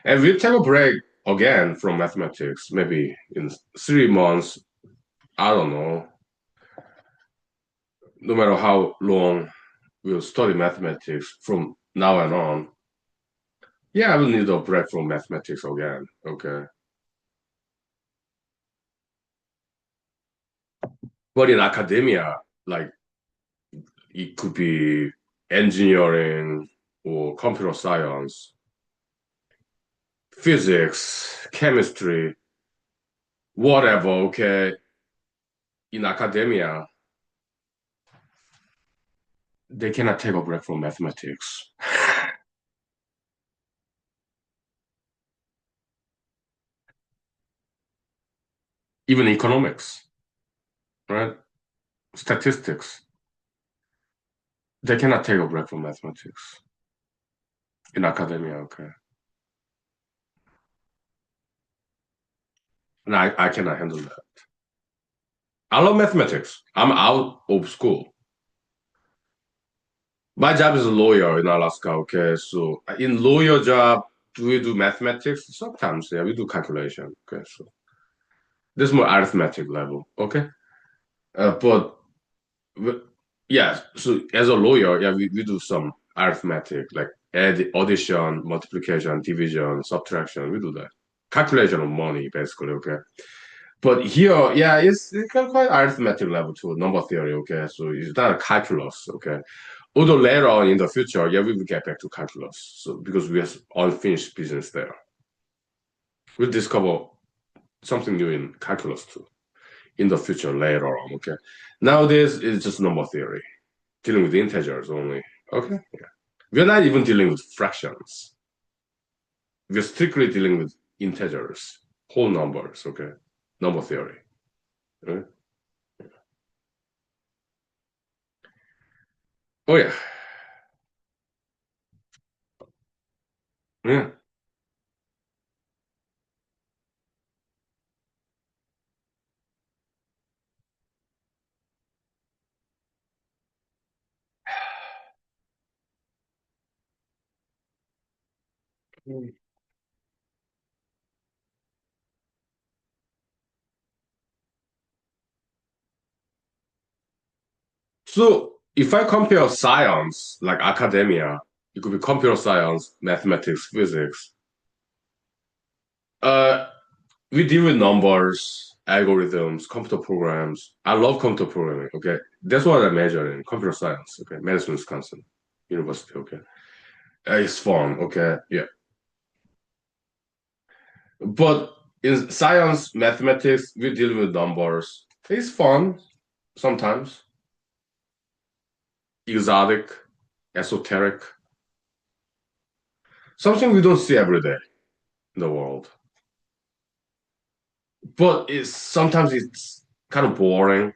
And we'll take a break again from mathematics, maybe in 3 months. I don't know. No matter how long we'll study mathematics from now and on. Yeah, I will need a break from mathematics again. Okay. But in academia, like it could be engineering or computer science, physics, chemistry, whatever, okay. In academia, they cannot take a break from mathematics. Even economics, right? Statistics, they cannot take a break from mathematics in academia, okay. And I cannot handle that. I love mathematics. I'm out of school. My job is a lawyer in Alaska, okay. So in lawyer job, do we do mathematics? Sometimes, yeah, we do calculation. Okay, so this is more arithmetic level, okay. But yeah, so as a lawyer, yeah, we do some arithmetic like addition, multiplication, division, subtraction. We do that calculation of money, basically, okay. But here, yeah, it's quite arithmetic level too, number theory, okay. So it's not a calculus, okay. Although later on in the future, yeah, we will get back to calculus. So because we have unfinished business there, we'll discover something new in calculus too in the future later on. Okay, nowadays it's just number theory, dealing with integers only. Okay, yeah, we're not even dealing with fractions. We're strictly dealing with integers, whole numbers. Okay, number theory. Right? Oh yeah, yeah. So If I compare science, like academia, it could be computer science, mathematics, physics. Uh, we deal with numbers, algorithms, computer programs. I love computer programming. Okay, that's what I major in computer science. Okay, Madison, Wisconsin University. Okay, it's fun. Okay, yeah, but in science, mathematics, we deal with numbers. It's fun sometimes, exotic, esoteric, something we don't see every day in the world. But it's sometimes it's kind of boring.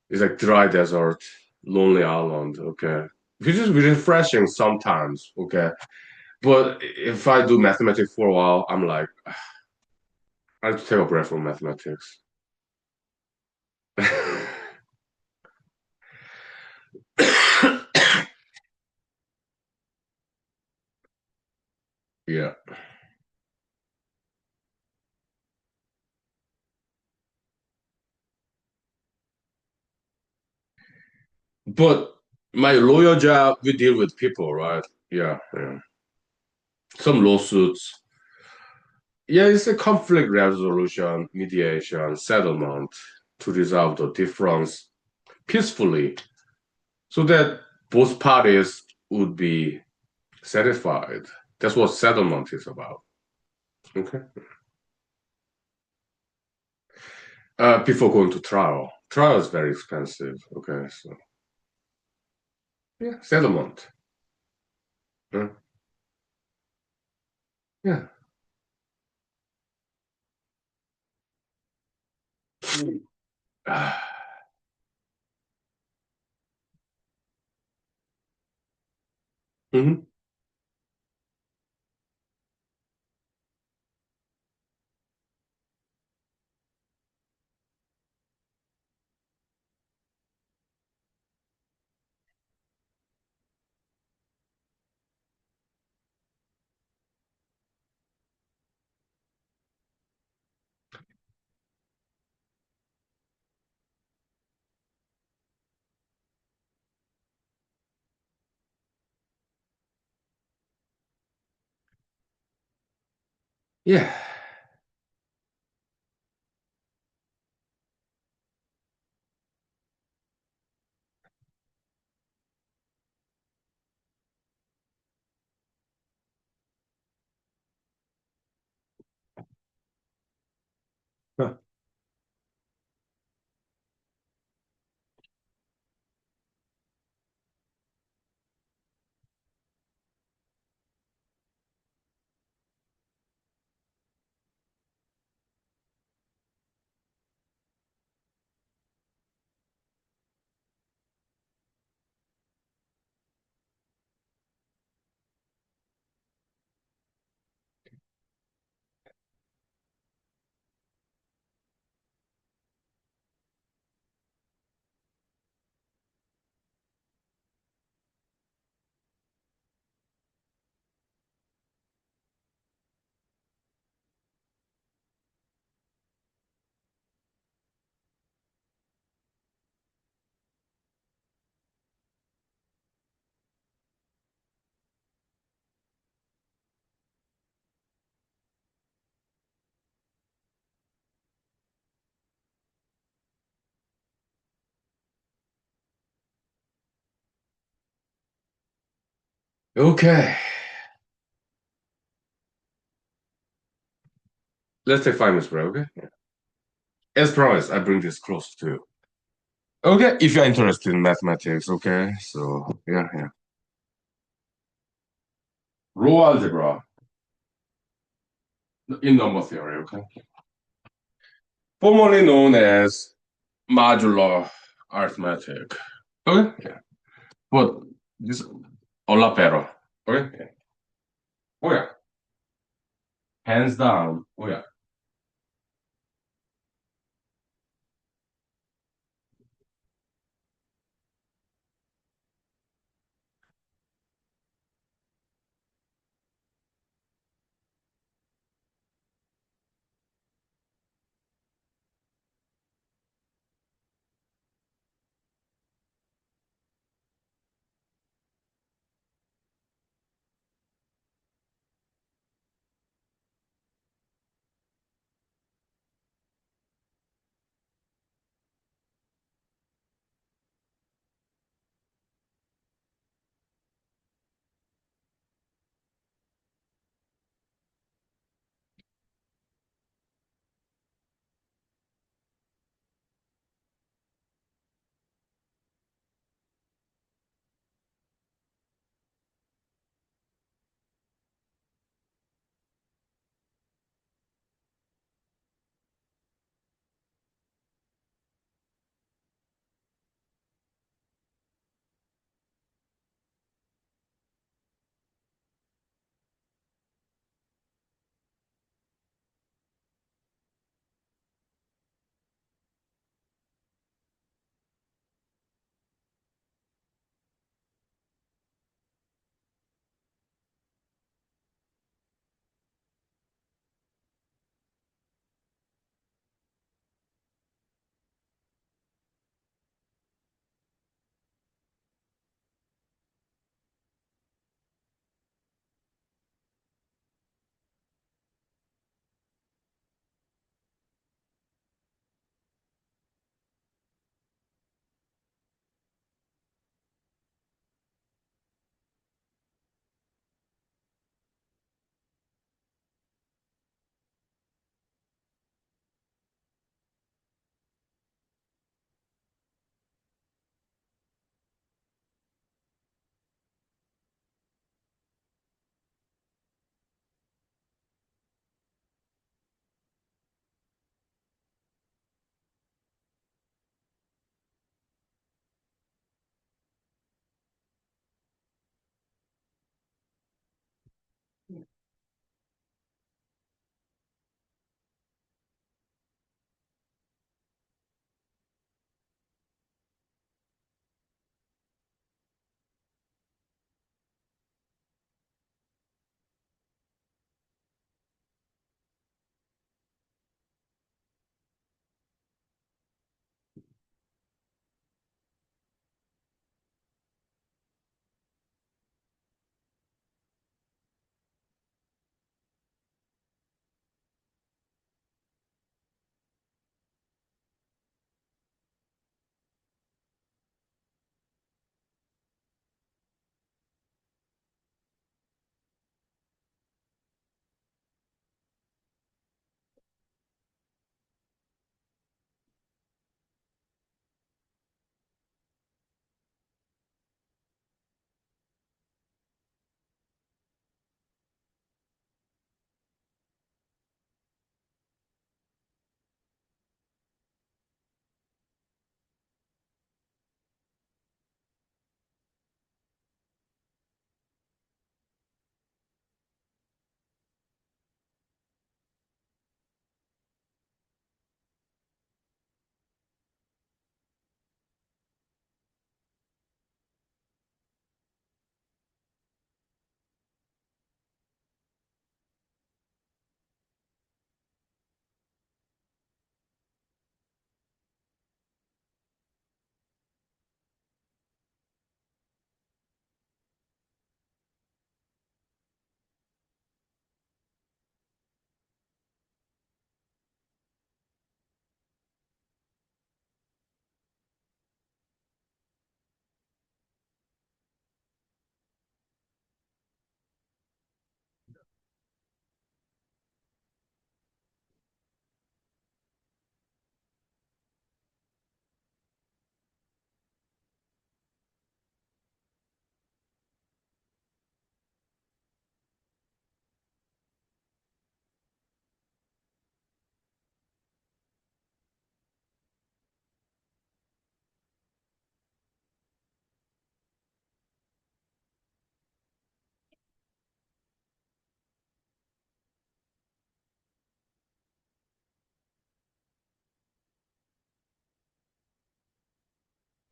It's like dry desert, lonely island. Okay, which is refreshing sometimes. Okay, but if I do mathematics for a while, I'm like, I have to take a breath from mathematics. Yeah, but my lawyer job, we deal with people, right? Yeah, yeah. Some lawsuits. Yeah, it's a conflict resolution, mediation, settlement to resolve the difference peacefully so that both parties would be satisfied. That's what settlement is about. Okay. Before going to trial. Trial is very expensive. Okay, so yeah, settlement. Yeah. Yeah. Mhm. Yeah. Huh. Okay. Let's take 5 minutes break, okay? Yeah. As promised, I bring this close to you. Okay, if you're interested in mathematics, okay? So, yeah, yeah. Row algebra in number theory, okay? Formerly known as modular arithmetic. Okay? Yeah. But this a lot better. Okay? Yeah. Oh yeah. Hands down. Oh yeah.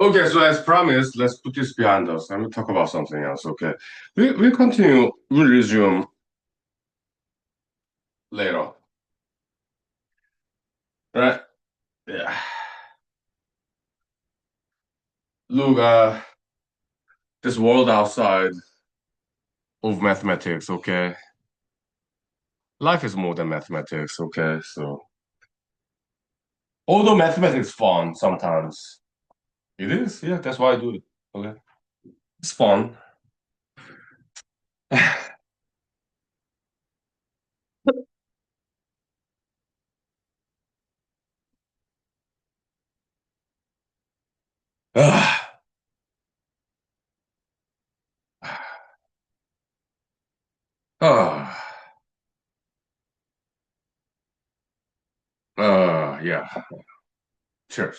Okay, so as promised, let's put this behind us and we'll talk about something else. Okay, we continue. We'll resume later, right? Yeah. Look, this world outside of mathematics. Okay, life is more than mathematics. Okay, so although mathematics is fun sometimes, it is. Yeah, that's why I do it. Okay, it's fun. Ah, ah, yeah. Cheers.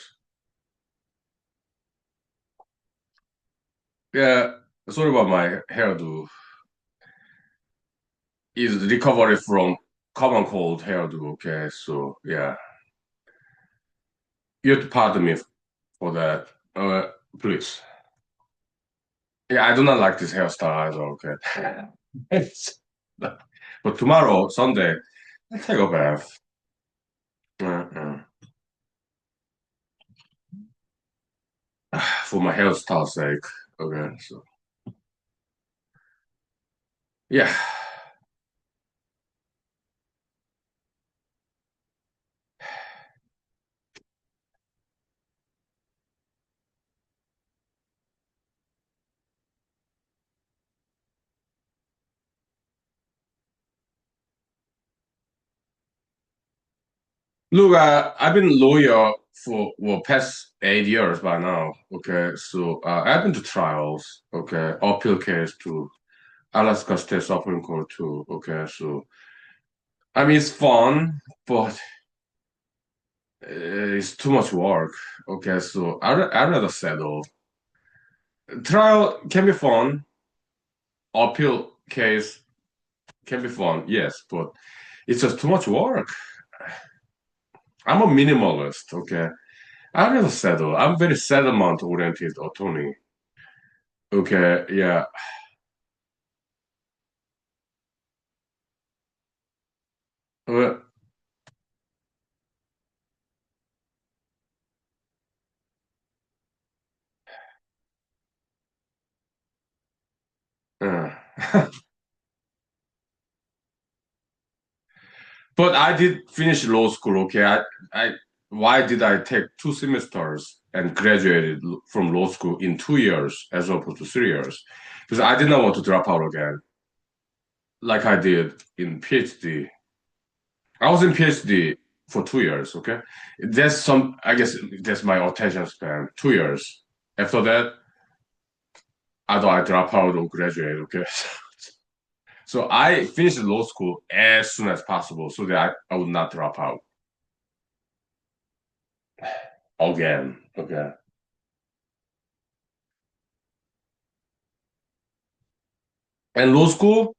Yeah, sorry about my hairdo. Is recovery from common cold hairdo. Okay, so yeah, you have to pardon me for that. Please. Yeah, I do not like this hairstyle either. Okay. It's- but tomorrow, Sunday, I take a bath. Uh-uh. For my hairstyle sake. Okay, so yeah. Look, I've been lawyer for well past 8 years by now. Okay, so I've been to trials. Okay, appeal case to Alaska State Supreme Court too. Okay, so I mean it's fun, but it's too much work. Okay, so I'd rather settle. Trial can be fun. Appeal case can be fun, yes, but it's just too much work. I'm a minimalist. Okay, I'd rather settle. I'm very settlement oriented attorney. Okay, yeah. Well, uh, but I did finish law school. Okay, I why did I take 2 semesters and graduated from law school in 2 years as opposed to 3 years? Because I did not want to drop out again, like I did in PhD. I was in PhD for 2 years. Okay, that's some. I guess that's my attention span. 2 years. After that, either I drop out or graduate. Okay, so I finished law school as soon as possible so that I would not drop out again. Okay. And law school,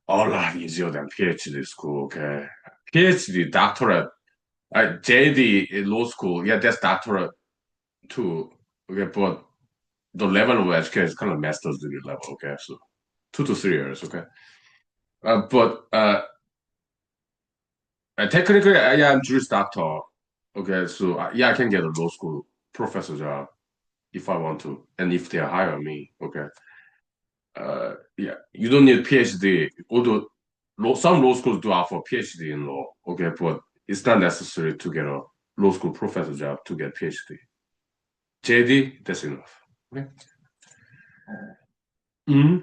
a lot easier than PhD school. Okay. PhD, doctorate, JD in law school, yeah, that's doctorate too. Okay, but the level of education is kind of master's degree level. Okay, so 2 to 3 years. Okay. But technically, yeah, I'm Juris Doctor. Okay, so yeah, I can get a law school professor job if I want to, and if they hire me. Okay. Yeah, you don't need PhD. Although some law schools do offer PhD in law. Okay, but it's not necessary to get a law school professor job to get PhD. JD, that's enough. Okay. Hmm.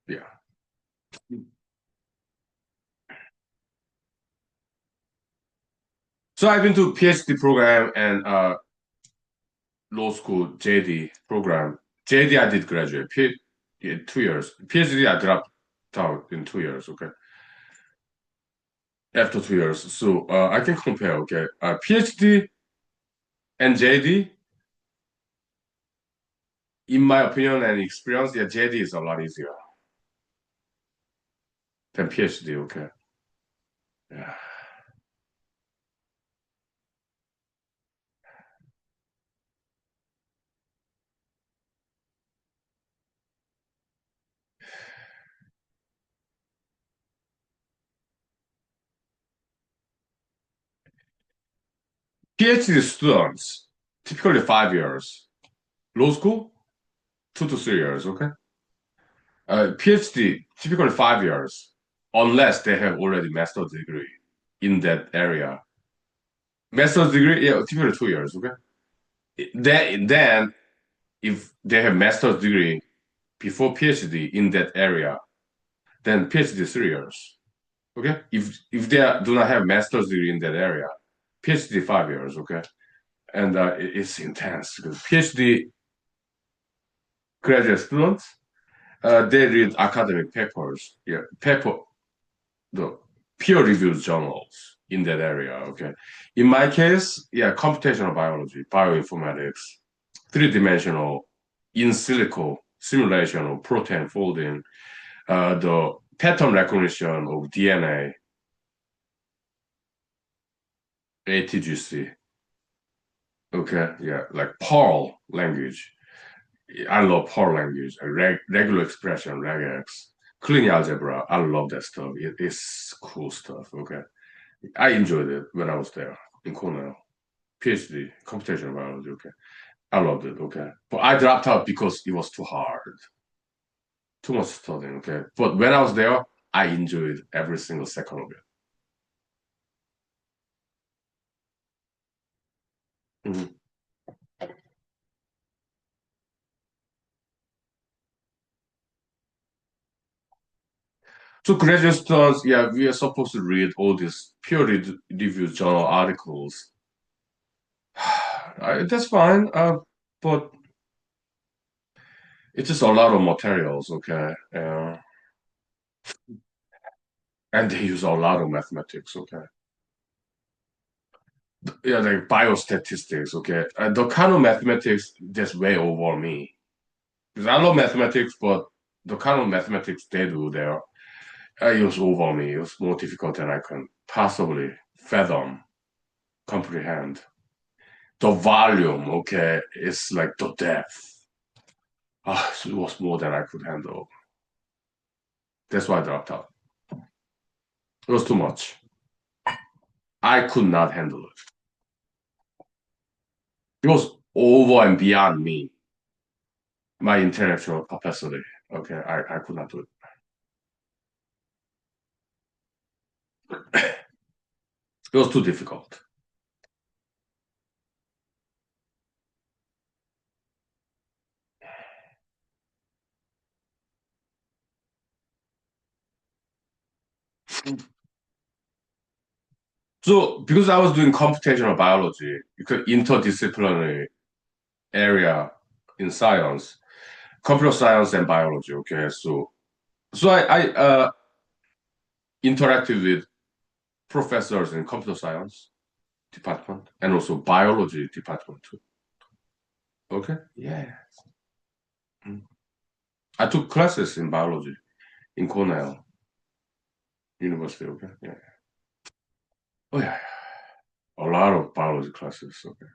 Yeah. So I've been to PhD program and law school JD program. JD I did graduate. Yeah, 2 years. PhD I dropped out in 2 years. Okay, after 2 years. So I can compare. Okay, PhD and JD, in my opinion and experience, yeah, JD is a lot easier than PhD. Okay. Yeah. PhD students, typically 5 years. Law school, 2 to 3 years, okay? PhD, typically 5 years, unless they have already master's degree in that area. Master's degree, yeah, typically 2 years, okay? Then if they have master's degree before PhD in that area, then PhD 3 years. Okay? If they do not have master's degree in that area, PhD 5 years, okay? And it's intense because PhD graduate students, they read academic papers, yeah, the peer-reviewed journals in that area, okay? In my case, yeah, computational biology, bioinformatics, three-dimensional in silico simulation of protein folding, the pattern recognition of DNA, ATGC, okay, yeah, like Perl language. I love Perl language, regular expression, regex, clean algebra. I love that stuff. It's cool stuff, okay? I enjoyed it when I was there in Cornell. PhD, computational biology, okay? I loved it, okay? But I dropped out because it was too hard, too much studying, okay? But when I was there, I enjoyed every single second of it. Mhm. So graduate students, yeah, we are supposed to read all these peer-reviewed journal articles. That's fine, but it's just a lot of materials, okay? And they use a lot of mathematics, okay? Yeah, like biostatistics, okay? The kind of mathematics that's way over me. Because I love mathematics, but the kind of mathematics they do there, it was over me. It was more difficult than I can possibly fathom, comprehend. The volume, okay, is like the depth. So it was more than I could handle. That's why I dropped out. It was too much. I could not handle it. It was over and beyond me, my intellectual capacity. Okay, I could not do it. It was too difficult. So because I was doing computational biology, because interdisciplinary area in science, computer science and biology. Okay, so I interacted with professors in computer science department and also biology department too. Okay, yeah. Mm. I took classes in biology in Cornell University. Okay, yeah. Oh yeah, a lot of biology classes. Okay,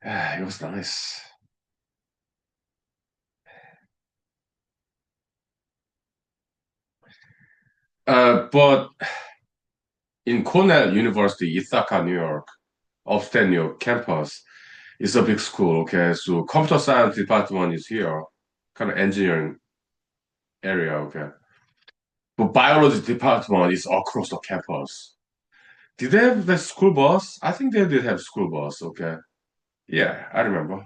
yeah, it was nice. But in Cornell University, Ithaca, New York, upstate New York campus, it's a big school. Okay, so computer science department is here, kind of engineering area. Okay, but biology department is across the campus. Did they have the school bus? I think they did have school bus. Okay, yeah, I remember.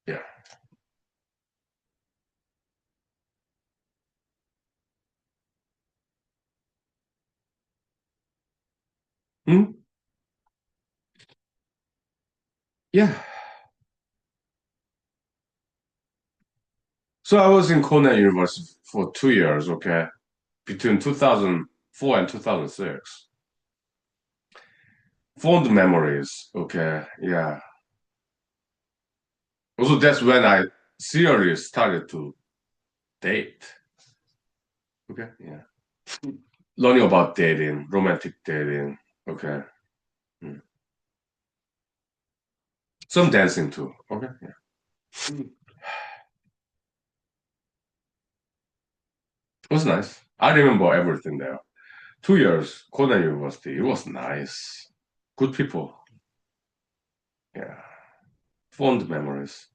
Yeah. Hmm? Yeah. So I was in Cornell University for 2 years. Okay, between 2004 and 2006. Fond memories. Okay, yeah. Also, that's when I seriously started to date. Okay, yeah. Learning about dating, romantic dating. Okay. Mm. Some dancing too. Okay. Yeah. It was nice. I remember everything there. 2 years, Cornell University. It was nice. Good people. Yeah. Fond memories.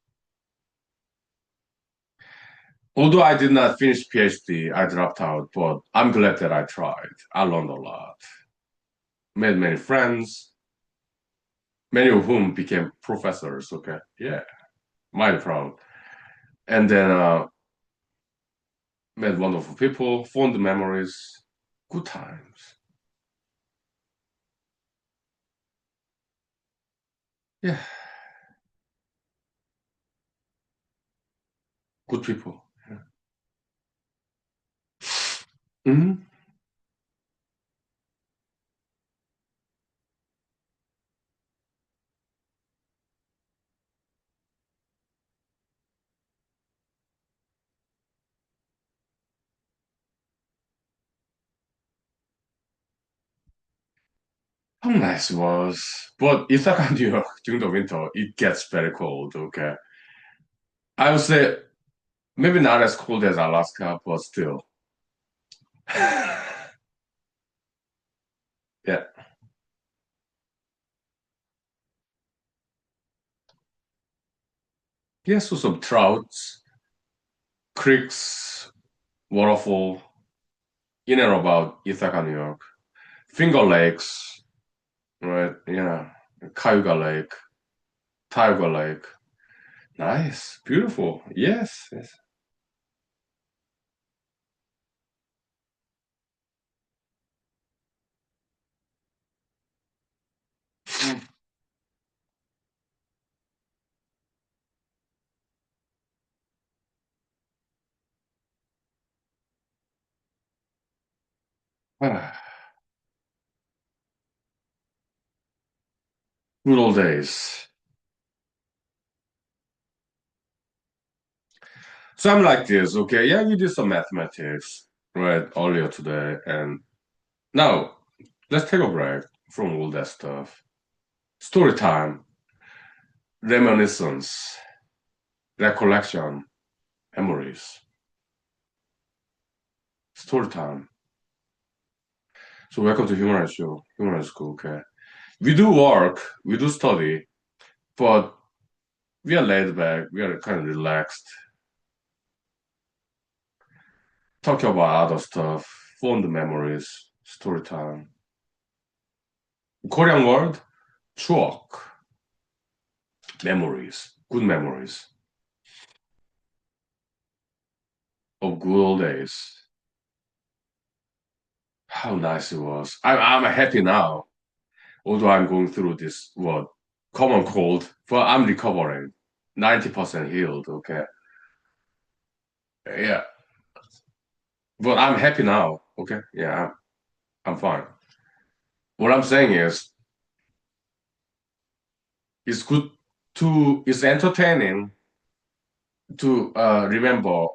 Although I did not finish PhD, I dropped out, but I'm glad that I tried. I learned a lot. Made many friends, many of whom became professors. Okay. Yeah. Mighty proud. And then met wonderful people, fond memories, good times. Yeah. Good people. Yeah. Mhm. How nice it was. But Ithaca, New York, during the winter, it gets very cold. Okay. I would say maybe not as cold as Alaska, but still. Yeah. Yeah, so some trouts, creeks, waterfall, in and about Ithaca, New York. Finger Lakes, right? Yeah. Cayuga Lake, Tioga Lake. Nice. Beautiful. Yes. Yes. Good old days. So I'm like this, okay? Yeah, we did some mathematics, right, earlier today. And now let's take a break from all that stuff. Story time, reminiscence, recollection, memories. Story time. So welcome to Human Rights Show, Human Rights School, okay? We do work, we do study, but we are laid back, we are kind of relaxed, talking about other stuff, fond memories, story time. Korean word, 추억, memories, good memories of good old days. How nice it was. I'm happy now, although I'm going through this, what, common cold, but I'm recovering. 90% healed, okay? Yeah, but I'm happy now, okay? Yeah, I'm fine. What I'm saying is, it's good it's entertaining to remember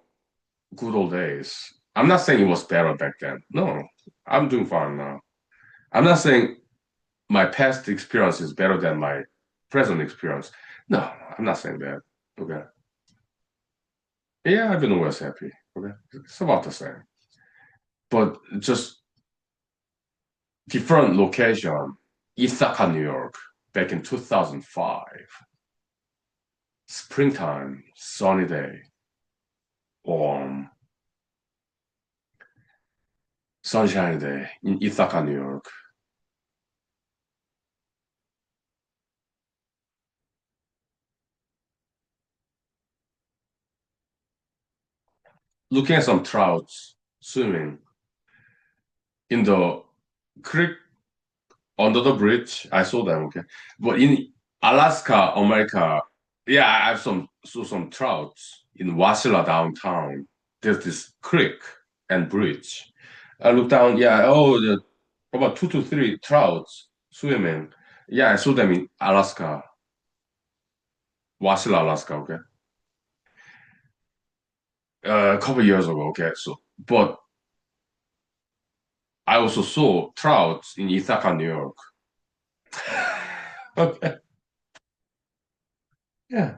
good old days. I'm not saying it was better back then. No, I'm doing fine now. I'm not saying my past experience is better than my present experience. No, I'm not saying that. Okay. Yeah, I've been always happy. Okay. It's about the same. But just different location, Ithaca, New York, back in 2005. Springtime, sunny day, warm, sunshiny day in Ithaca, New York. Looking at some trouts swimming in the creek under the bridge. I saw them, okay. But in Alaska, America, yeah, I have saw some trouts in Wasilla downtown. There's this creek and bridge. I look down, yeah, oh, about two to three trouts swimming. Yeah, I saw them in Alaska, Wasilla, Alaska, okay. A couple years ago, okay. So, but I also saw trouts in Ithaca, New York. Okay. Yeah.